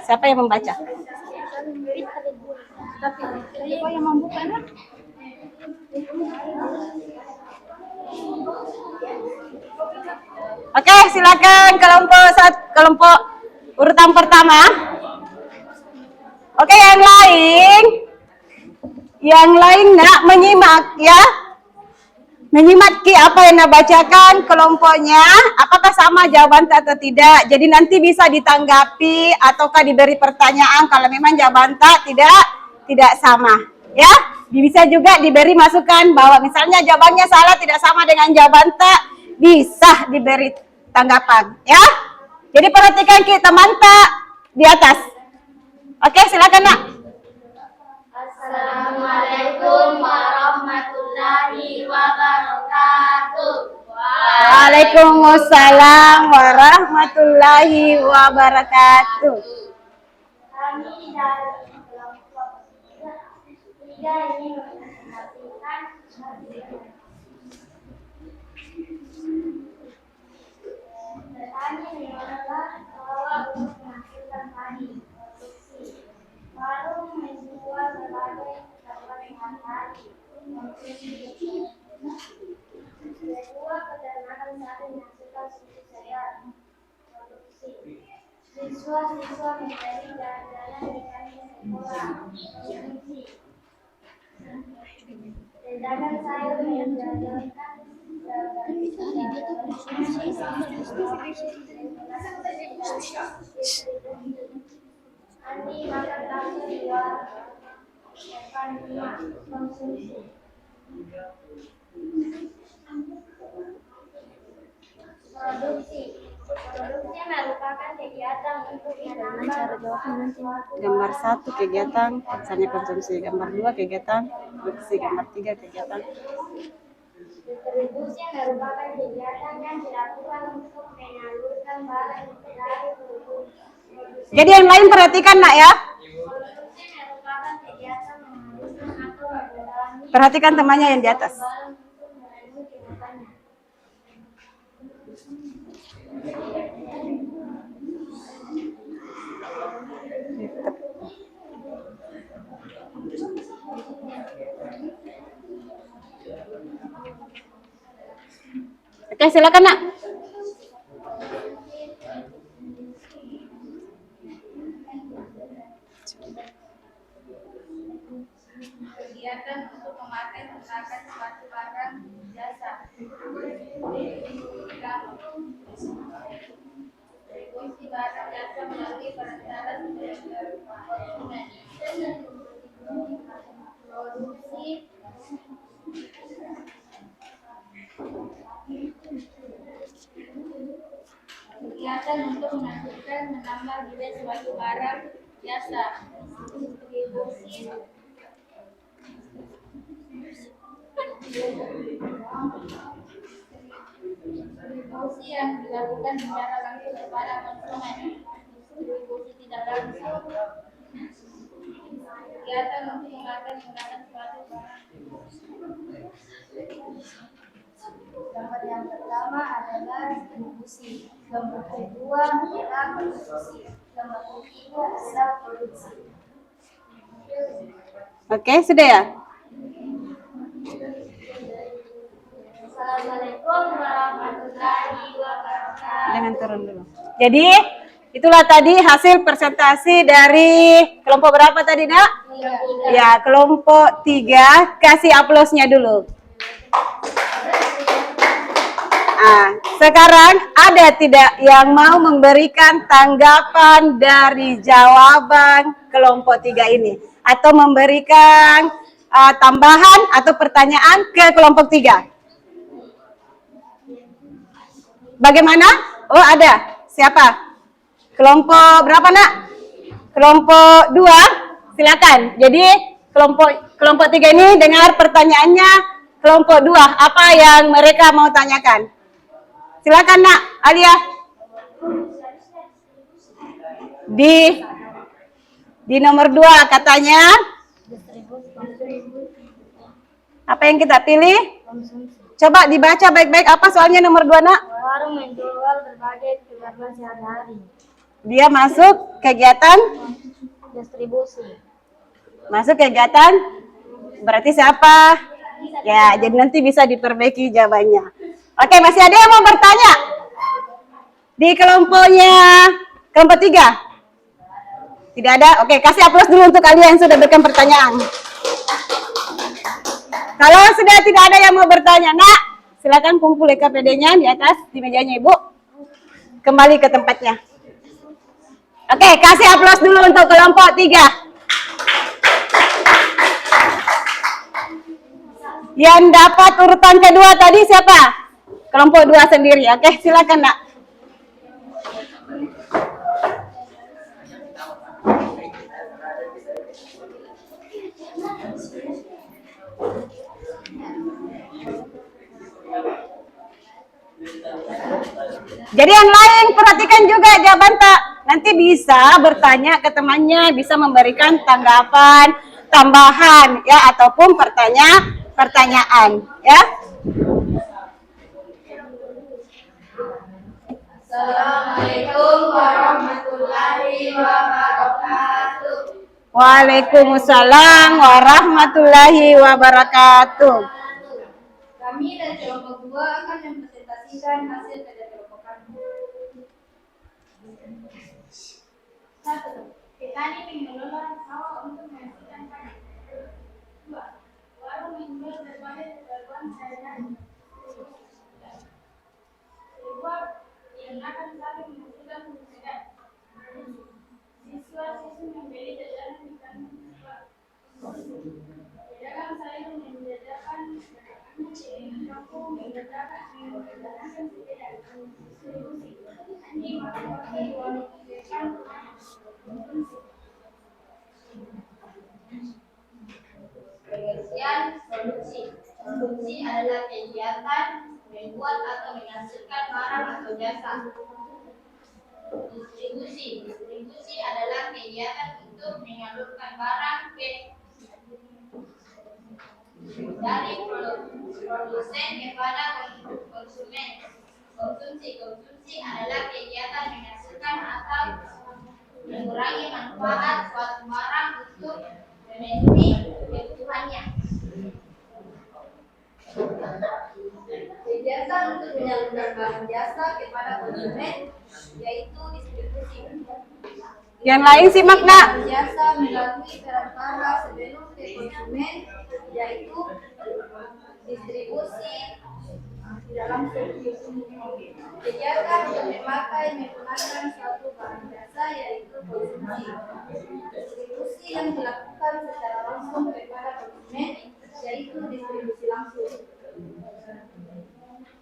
Siapa yang membaca? Siapa yang membuka? Oke, silakan kelompok urutan pertama. Oke, yang lain nak menyimak ya. Menyimak apa yang nak bacakan kelompoknya, apakah sama jawaban atau tidak. Jadi nanti bisa ditanggapi ataukah diberi pertanyaan kalau memang jawaban tidak sama, ya. Bisa juga diberi masukan bahwa misalnya jawabannya salah tidak sama dengan jawaban tak, bisa diberi tanggapan, ya. Jadi perhatikan kita mantap di atas. Oke, silakan nak. Assalamualaikum warahmatullahi wabarakatuh. Waalaikumsalam warahmatullahi wabarakatuh. Kami dari kelompok 3 ini memperhatikan petani adalah bahwa untuk menghasilkan padi produksi, lalu menjual berbagai keperluan sehari-hari. Kedua, peternakan sapi menghasilkan susu serial produksi. Siswa-siswa mencari jalan-jalan di kantin sekolah. Konsumsi. Pedagang sayur menjalankan Andi makan langsung di luar. Evan 5. Konsumsi. Produksi. Produksi merupakan kegiatan untuk menambah suatu Gambar 1 kegiatan, misalnya konsumsi. Gambar 2 kegiatan, produksi. Gambar 3 kegiatan. distribusi merupakan kegiatan yang dilakukan untuk menyalurkan barang dari produksi. Jadi yang lain perhatikan nak ya. Konsumsi merupakan kegiatan menghabiskan atau mengurangi Perhatikan temannya yang di atas. barang untuk memenuhi kebutuhannya. Oke, silakan nak. Kegiatan untuk memakai menggunakan suatu barang jasa. Distribusi barang jasa melalui perantara konsumen. Produksi. Kegiatan untuk menghasilkan menambah nilai suatu barang jasa. Distribusi. Distribusi yang dilakukan secara langsung kepada konsumen. Distribusi tidak langsung. Kegiatan untuk menggunakan suatu barang. Gambar yang pertama adalah distribusi. Gambar kedua adalah konsumsi. Gambar ketiga adalah produksi. Oke, sudah ya? Assalamualaikum warahmatullahi wabarakatuh. Jangan turun dulu. Jadi, itulah tadi hasil presentasi dari kelompok berapa tadi, Nak? Ya, kelompok 3. Kasih aplausnya dulu. Sekarang ada tidak yang mau memberikan tanggapan dari jawaban kelompok 3 ini? Atau memberikan tambahan atau pertanyaan ke kelompok 3? Bagaimana? Oh, ada. Siapa? Kelompok berapa, Nak? Kelompok 2. Silakan. Jadi, kelompok 3 ini dengar pertanyaannya kelompok 2. Apa yang mereka mau tanyakan? Silakan, Nak. Alia. Di nomor 2 katanya apa yang kita pilih? Coba dibaca baik-baik apa soalnya nomor 2, Nak? Warung menjual berbagai kebutuhan sehari-hari. Dia masuk kegiatan Distribusi. masuk kegiatan berarti siapa? Ya, jadi nanti bisa diperbaiki jawabannya. Oke, masih ada yang mau bertanya? Di kelompok 3? Tidak ada? Oke, kasih aplaus dulu untuk kalian yang sudah berikan pertanyaan. Kalau sudah tidak ada yang mau bertanya, Nak, silakan kumpul KPD-nya di atas, di mejanya Ibu. Kembali ke tempatnya. Oke, kasih aplaus dulu untuk kelompok 3. Yang dapat urutan kedua tadi siapa? Kelompok 2 sendiri. Oke, silakan, Nak. Jadi yang lain perhatikan juga jawaban tak. Nanti bisa bertanya ke temannya, bisa memberikan tanggapan, tambahan ya ataupun pertanyaan ya. Assalamualaikum warahmatullahi wabarakatuh. Waalaikumsalam warahmatullahi wabarakatuh. Kami dari kelompok 2 akan mempresentasikan hasil kerja kelompok kami. 1. Petani mengelola sawah untuk menghasilkan padi. 2. Warung menjual berbagai keperluan sehari-hari. 3. Yang akan saling menghasilkan penghasilan. Siswa-siswi membeli jajanan di kantin sekolah. Pedagang sayur menjajakan kampung mengerjakan sepeda. Distribusi. Ini menggunakan warung depan konsumsi. Pengertian produksi. Produksi adalah kegiatan membuat atau menghasilkan barang atau jasa. Distribusi adalah kegiatan untuk menyalurkan barang dari produsen kepada konsumen. Konsumsi adalah kegiatan menghasilkan atau mengurangi manfaat suatu barang untuk memenuhi kebutuhannya. Kegiatan untuk menyalurkan barang jasa kepada konsumen yaitu distribusi. Yang lain simak nak. Jasa melalui perantara sebelum ke konsumen yaitu distribusi tidak langsung. Kegiatan untuk menggunakan suatu barang jasa yaitu konsumsi. Distribusi yang dilakukan secara langsung kepada konsumen yaitu distribusi langsung.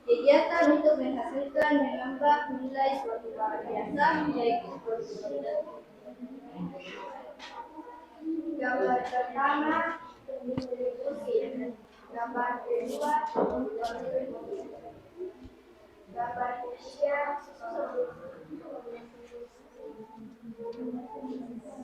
Kegiatan untuk menghasilkan menambah nilai suatu barang jasa yaitu produksi. Gambar pertama distribusi. Gambar kedua gambar ketiga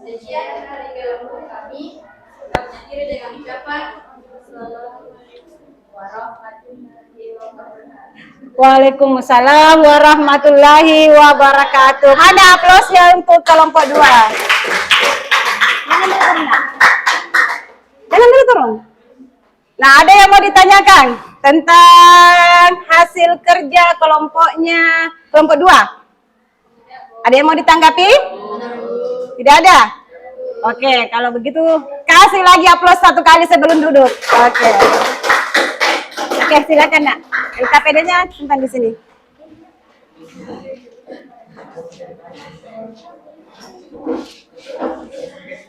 sekian dari kelompok kami. Kami akhiri dengan ucapan Assalamualaikum warahmatullahi wabarakatuh. Waalaikumsalam warahmatullahi wabarakatuh. Ada aplausnya untuk kelompok 2. Jangan dulu turun. Nah, ada yang mau ditanyakan tentang hasil kerja kelompoknya kelompok 2? Ada yang mau ditanggapi? Tidak ada? Oke, kalau begitu kasih lagi aplaus 1 kali sebelum duduk. Oke, silakan nak. LKPD-nya simpan di sini.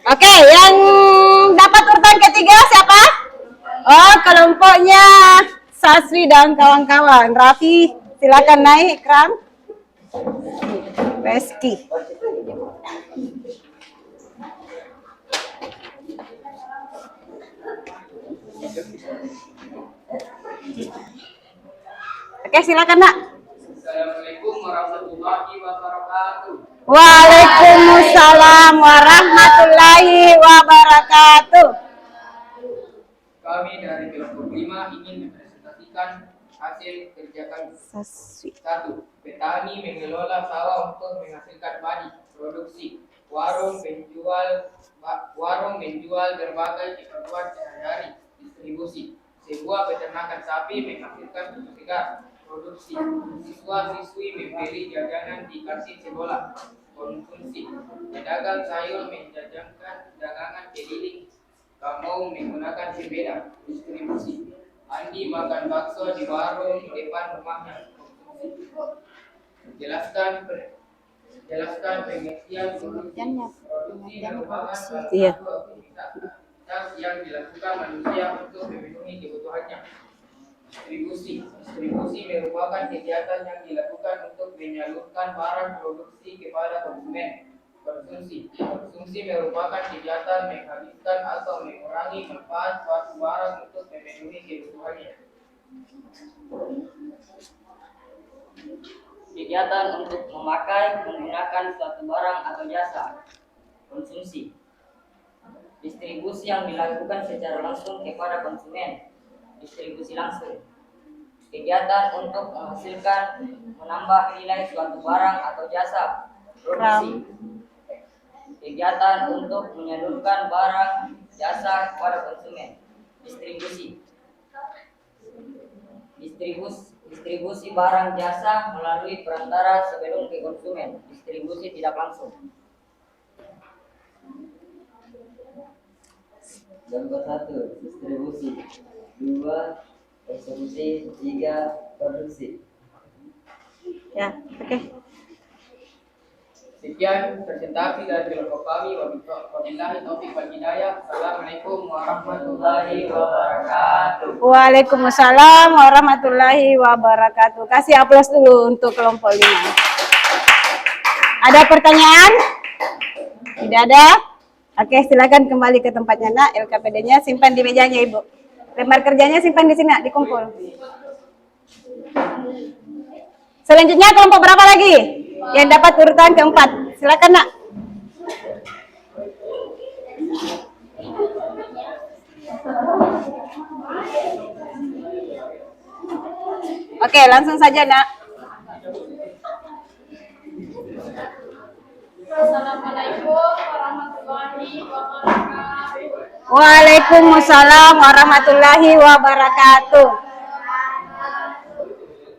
Oke, yang dapat urutan ketiga siapa? Oh, kelompoknya Saswi dan kawan-kawan. Raffi, silakan naik, Kram. Reski. Oke, silakan nak. Assalamualaikum warahmatullahi wabarakatuh. Waalaikumsalam warahmatullahi wabarakatuh. Kami dari kelompok 5 ingin mempresentasikan hasil kerja kami. 1. Petani mengelola sawah untuk menghasilkan padi. Produksi. Warung menjual berbagai keperluan sehari-hari. Distribusi. Sebuah peternakan sapi menghasilkan susu segar. Produksi. Siswa-siswi membeli jajanan di kantin sekolah. Konsumsi. Pedagang sayur menjajakan dagangan keliling. Kamu menggunakan sepeda. Distribusi. Andi makan bakso di warung depan rumahnya. Jelaskan pengertian produksi. Produksi merupakan salah satu aktivitas yang dilakukan manusia untuk memenuhi kebutuhannya. Distribusi merupakan kegiatan yang dilakukan untuk menyalurkan barang produksi kepada konsumen. Konsumsi merupakan kegiatan menghabiskan atau mengurangi manfaat suatu barang untuk memenuhi kebutuhannya. Kegiatan untuk menggunakan suatu barang atau jasa. Konsumsi. Distribusi yang dilakukan secara langsung kepada konsumen. Distribusi langsung. Kegiatan untuk menghasilkan menambah nilai suatu barang atau jasa. Produksi. Kegiatan untuk menyalurkan barang jasa kepada konsumen. Distribusi. Distribusi barang jasa melalui perantara sebelum ke konsumen. Distribusi tidak langsung. Contoh 1, distribusi. 2, konsumsi. 3, produksi. Ya, oke. Sekian presentasi dari kelompok kami. Wabillahi taufiq wal hidayah. Assalamualaikum warahmatullahi wabarakatuh. Waalaikumsalam warahmatullahi wabarakatuh. Kasih aplaus dulu untuk kelompok 5. Ada pertanyaan? Tidak ada? Oke, silakan kembali ke tempatnya, Nak. LKPD-nya simpan di mejanya, Ibu. Lembar kerjanya simpan di sini, Nak, dikumpul. Selanjutnya kelompok berapa lagi? Yang dapat urutan keempat. Silakan, Nak. Oke, langsung saja, Nak. Assalamualaikum warahmatullahi wabarakatuh. Waalaikumsalam warahmatullahi wabarakatuh.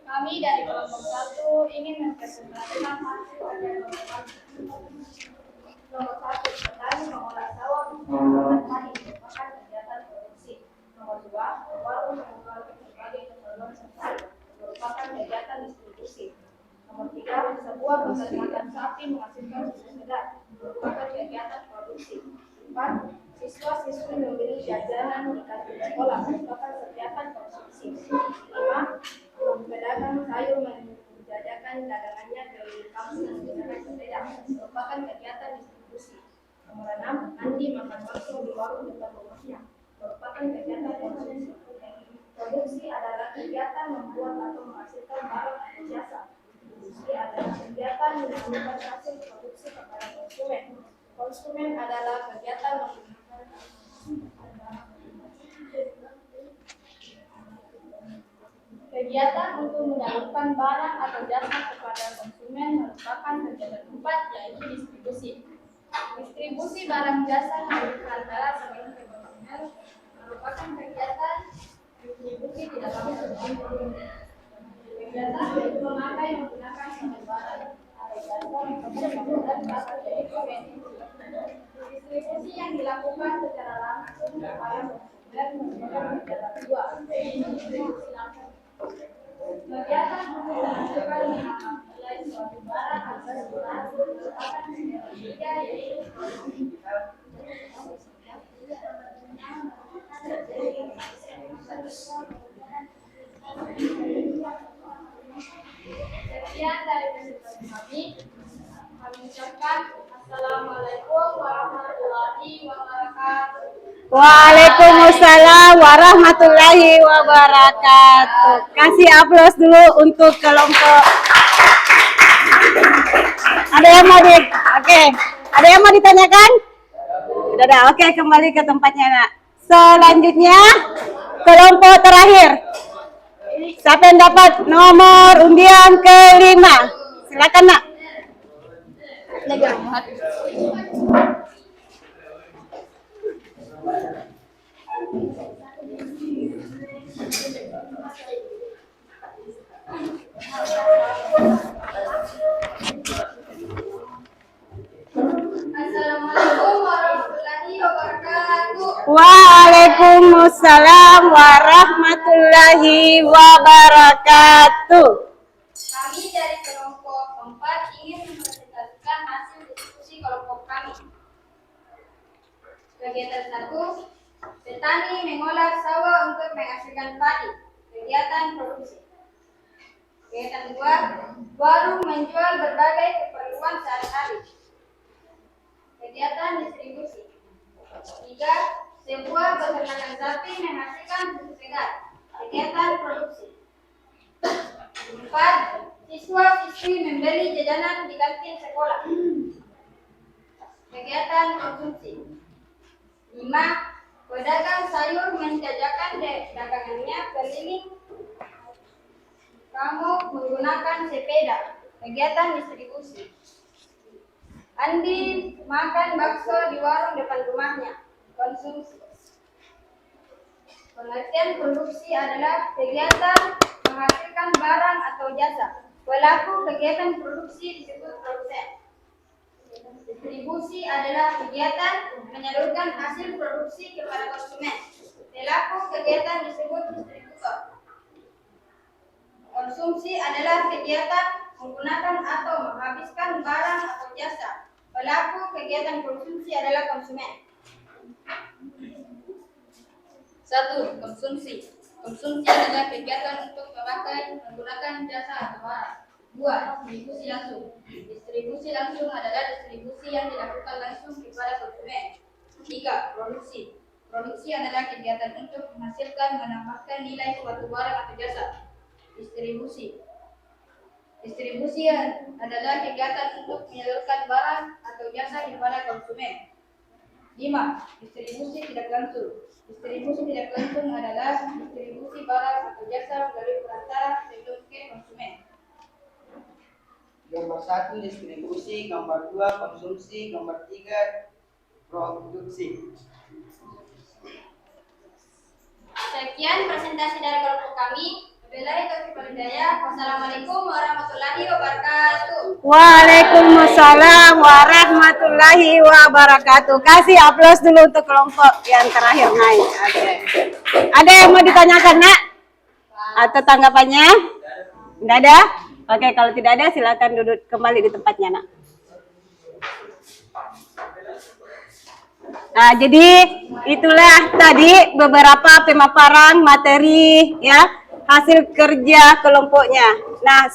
Kami dari kelompok 1 ingin mempresentasikan hasil kerja nomor 1, petani mengolah sawah menggunakan padi merupakan kegiatan produksi. Nomor 2, warung menjual berbagai keperluan sehari-hari merupakan kegiatan distribusi. Nomor 3, sebuah peternakan sapi menghasilkan susu segar merupakan kegiatan produksi. 4, siswa-siswi membeli jajanan di kantin sekolah merupakan kegiatan konsumsi. 5, pedagang sayur menjajakan dagangannya keliling kampung menggunakan sepeda merupakan kegiatan distribusi. Nomor 6, Andi makan bakso di warung depan rumahnya merupakan kegiatan konsumsi. Produksi adalah kegiatan membuat atau menghasilkan barang atau jasa. Distribusi adalah kegiatan menyampaikan hasil produksi kepada konsumen. Konsumen adalah kegiatan menggunakan kegiatan untuk menyalurkan barang atau jasa kepada konsumen merupakan kegiatan keempat, yaitu distribusi. Distribusi barang jasa melalui perantara sebelum ke konsumen merupakan kegiatan distribusi tidak langsung. Kegiatan yaitu memakai menggunakan sumber barang atau jasa untuk membuat satu konsumen. Distribusi yang dilakukan secara langsung kepada konsumen merupakan kegiatan kedua, yaitu distribusi langsung. Kegiatan untuk menghasilkan nilai suatu barang agar langsung merupakan kegiatan ketiga, yaitu produksi. Sekian dari presentasi kami. Kami ucapkan Assalamualaikum warahmatullahi wabarakatuh. Waalaikumsalam warahmatullahi wabarakatuh. Kasih aplaus dulu untuk kelompok. Ada yang mau ada yang mau ditanyakan? Sudah ada. Oke, kembali ke tempatnya, Nak. Selanjutnya kelompok terakhir. Siapa yang dapat nomor undian ke-5? Silakan, Nak. Assalamualaikum warahmatullahi wabarakatuh. Waalaikumsalam warahmatullahi wabarakatuh. Kami dari kelompok 4 ingin mempresentasikan hasil diskusi kelompok kami. Kegiatan 1, petani mengolah sawah untuk menghasilkan padi, kegiatan produksi. Kegiatan 2, warung menjual berbagai keperluan sehari-hari, kegiatan distribusi. 3, sebuah peternakan sapi menghasilkan susu segar, kegiatan produksi. 4, siswa-siswi membeli jajanan di kantin sekolah, kegiatan konsumsi. 5, pedagang sayur menjajakan dagangannya keliling kamu menggunakan sepeda, kegiatan distribusi. Andi makan bakso di warung depan rumahnya, konsumsi. Pengertian produksi adalah kegiatan menghasilkan barang atau jasa. Pelaku kegiatan produksi disebut produsen. Distribusi adalah kegiatan menyalurkan hasil produksi kepada konsumen. Pelaku kegiatan disebut distributor. Konsumsi adalah kegiatan menggunakan atau menghabiskan barang atau jasa. Pelaku kegiatan konsumsi adalah konsumen. 1. Konsumsi. Konsumsi adalah kegiatan untuk memakai, menggunakan jasa atau barang. 2. Distribusi langsung. Distribusi langsung adalah distribusi yang dilakukan langsung kepada konsumen. 3. Produksi. Produksi adalah kegiatan untuk menghasilkan, menambahkan nilai suatu barang atau jasa. Distribusi. Distribusi adalah kegiatan untuk menyalurkan barang atau jasa kepada konsumen. 5. Distribusi tidak langsung. Distribusi tidak langsung adalah distribusi barang atau jasa melalui perantara sebelum ke konsumen. Gambar 1 distribusi, gambar 2 konsumsi, gambar 3 produksi. Sekian presentasi dari kelompok kami. Wabillahi taufiq wal hidayah. Wassalamualaikum warahmatullahi wabarakatuh. Waalaikumsalam warahmatullahi wabarakatuh. Kasih aplaus dulu untuk kelompok yang terakhir naik. Oke. Ada yang mau ditanyakan, Nak? Atau tanggapannya? Tidak ada? Oke, kalau tidak ada silakan duduk kembali di tempatnya, Nak. Nah, jadi itulah tadi beberapa pemaparan materi ya, hasil kerja kelompoknya. Nah,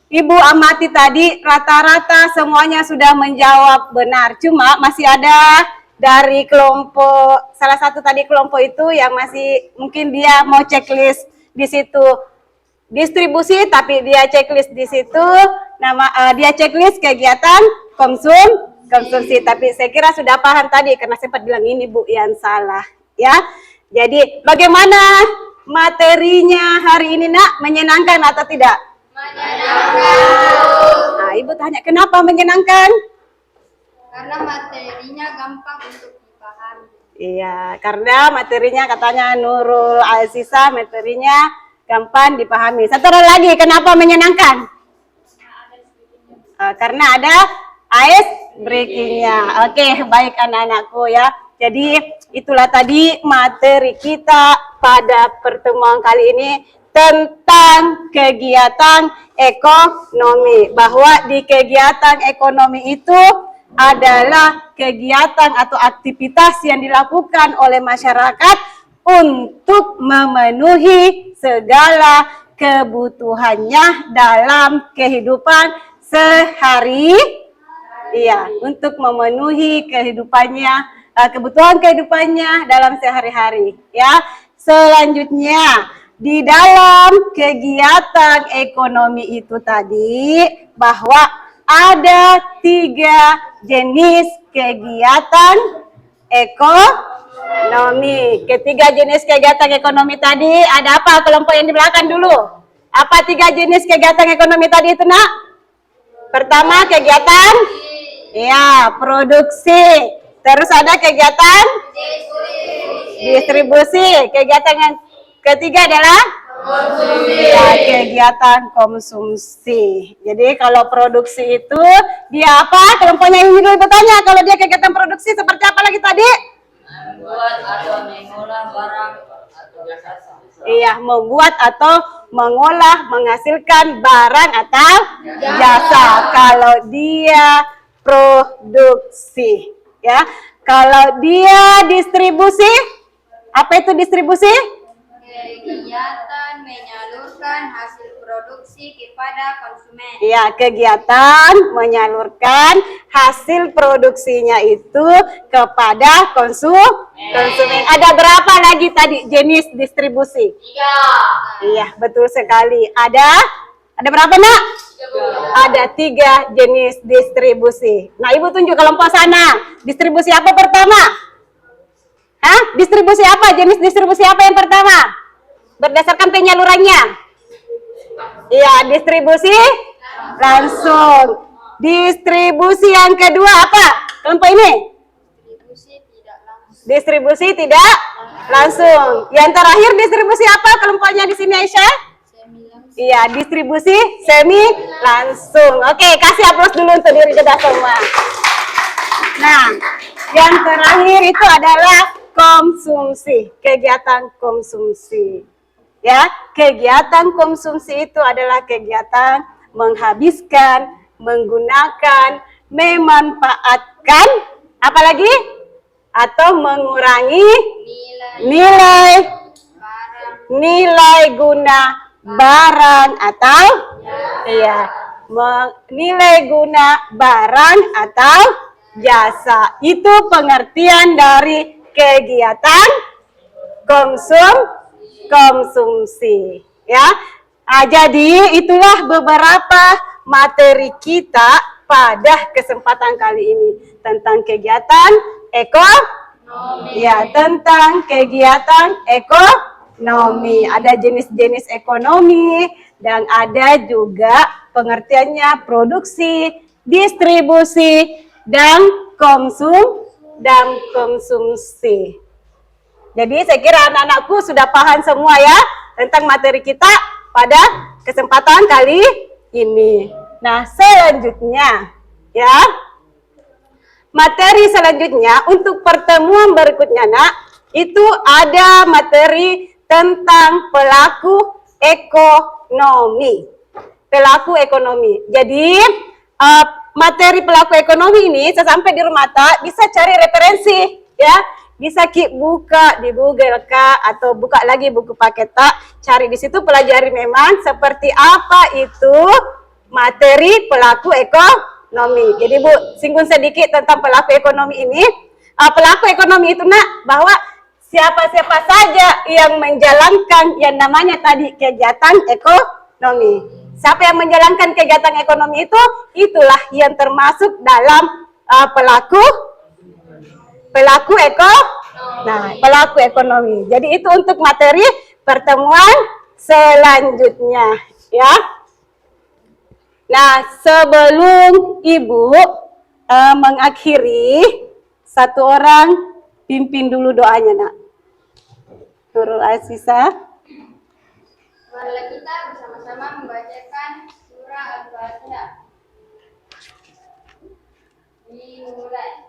Ibu amati tadi rata-rata semuanya sudah menjawab benar. Cuma masih ada dari kelompok salah satu tadi kelompok itu yang masih mungkin dia mau checklist di situ distribusi, tapi dia checklist di situ dia checklist kegiatan konsumsi, tapi saya kira sudah paham tadi karena sempat bilang ini Bu yang salah ya. Jadi bagaimana materinya hari ini, Nak? Menyenangkan atau tidak? Menyenangkan. Nah, Ibu tanya kenapa menyenangkan? Karena materinya gampang untuk dipahami. Iya, karena materinya katanya Nurul Aziza materinya gampang dipahami. Satu lagi, kenapa menyenangkan? Karena ada ice breakingnya. Oke, baik anak-anakku ya. Jadi itulah tadi materi kita pada pertemuan kali ini tentang kegiatan ekonomi. Bahwa di kegiatan ekonomi itu adalah kegiatan atau aktivitas yang dilakukan oleh masyarakat untuk memenuhi segala kebutuhannya dalam kehidupan sehari. Iya, untuk memenuhi kehidupannya, kebutuhan kehidupannya dalam sehari-hari. Ya, selanjutnya di dalam kegiatan ekonomi itu tadi bahwa ada 3 jenis kegiatan ekonomi. Ketiga jenis kegiatan ekonomi tadi ada apa? Kelompok yang di belakang dulu. Apa 3 jenis kegiatan ekonomi tadi itu, Nak? Pertama kegiatan ya produksi. Terus ada kegiatan distribusi. Kegiatan yang ketiga adalah ya, kegiatan konsumsi. Jadi kalau produksi itu dia apa? Kelompoknya ini dulu bertanya. Kalau dia kegiatan produksi seperti apa lagi tadi? Membuat atau mengolah barang atau jasa. Iya, membuat atau mengolah, menghasilkan barang atau jasa. Kalau dia produksi, ya. Kalau dia distribusi, apa itu distribusi? Kegiatan menyalurkan hasil produksi kepada konsumen. Iya, kegiatan menyalurkan hasil produksinya itu kepada konsumen. Ada berapa lagi tadi jenis distribusi? 3. Iya, betul sekali. Ada berapa, Nak? Ada 3 jenis distribusi. Nah, Ibu tunjuk kelompok sana. Distribusi apa pertama? Hah? Distribusi apa? Jenis distribusi apa yang pertama? Berdasarkan penyalurannya. Iya, distribusi langsung. Distribusi yang kedua apa? Kelompok ini? Distribusi tidak langsung. Yang terakhir distribusi apa kelompoknya di sini, Aisyah? Iya, distribusi semi langsung. Oke, kasih aplaus dulu untuk diri kita semua. Nah, yang terakhir itu adalah konsumsi, kegiatan konsumsi. Ya, kegiatan konsumsi itu adalah kegiatan menghabiskan, menggunakan, memanfaatkan, apalagi atau mengurangi nilai guna barang atau nilai guna barang atau jasa. Itu pengertian dari kegiatan konsumsi, ya. Jadi itulah beberapa materi kita pada kesempatan kali ini tentang kegiatan tentang kegiatan ekonomi. Ada jenis-jenis ekonomi dan ada juga pengertiannya produksi, distribusi, dan konsumsi. Jadi saya kira anak-anakku sudah paham semua ya tentang materi kita pada kesempatan kali ini. Nah, selanjutnya ya. Materi selanjutnya untuk pertemuan berikutnya, Nak, itu ada materi tentang pelaku ekonomi. Pelaku ekonomi. Jadi materi pelaku ekonomi ini sesampai di rumah tak bisa cari referensi ya. Bisa buka di Google kah atau buka lagi buku paket tak, cari di situ pelajari memang seperti apa itu materi pelaku ekonomi. Jadi Bu, singgung sedikit tentang pelaku ekonomi ini. Pelaku ekonomi itu, Nak, bahwa siapa-siapa saja yang menjalankan yang namanya tadi kegiatan ekonomi. Siapa yang menjalankan kegiatan ekonomi itu, itulah yang termasuk dalam pelaku ekonomi. Jadi itu untuk materi pertemuan selanjutnya, ya. Nah, sebelum Ibu mengakhiri, satu orang pimpin dulu doanya, Nak. Nurul Azizah. Marilah kita bersama-sama membacakan surah Al-Fatihah. Dimulai.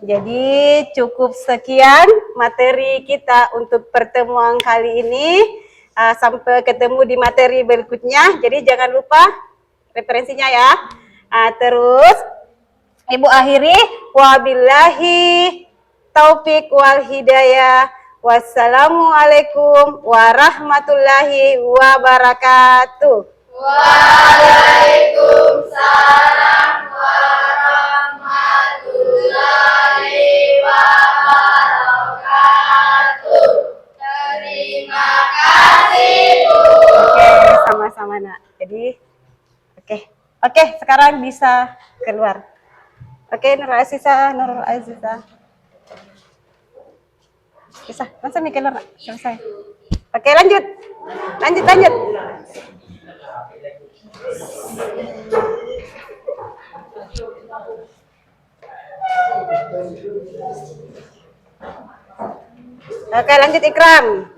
Jadi cukup sekian materi kita untuk pertemuan kali ini. Sampai ketemu di materi berikutnya. Jadi jangan lupa referensinya ya. Terus Ibu akhiri, wabillahi taufik wal hidayah. Wassalamualaikum warahmatullahi wabarakatuh. Waalaikumsalam warahmatullahi wabarakatuh. Terima kasih, Bu. Oke, sama-sama, Nak. Jadi, oke, sekarang bisa keluar. Oke, Nurul Azizah. Bisa, langsung nih keluar, Nak. Selesai. Oke, lanjut. Oke, lanjut Ikram.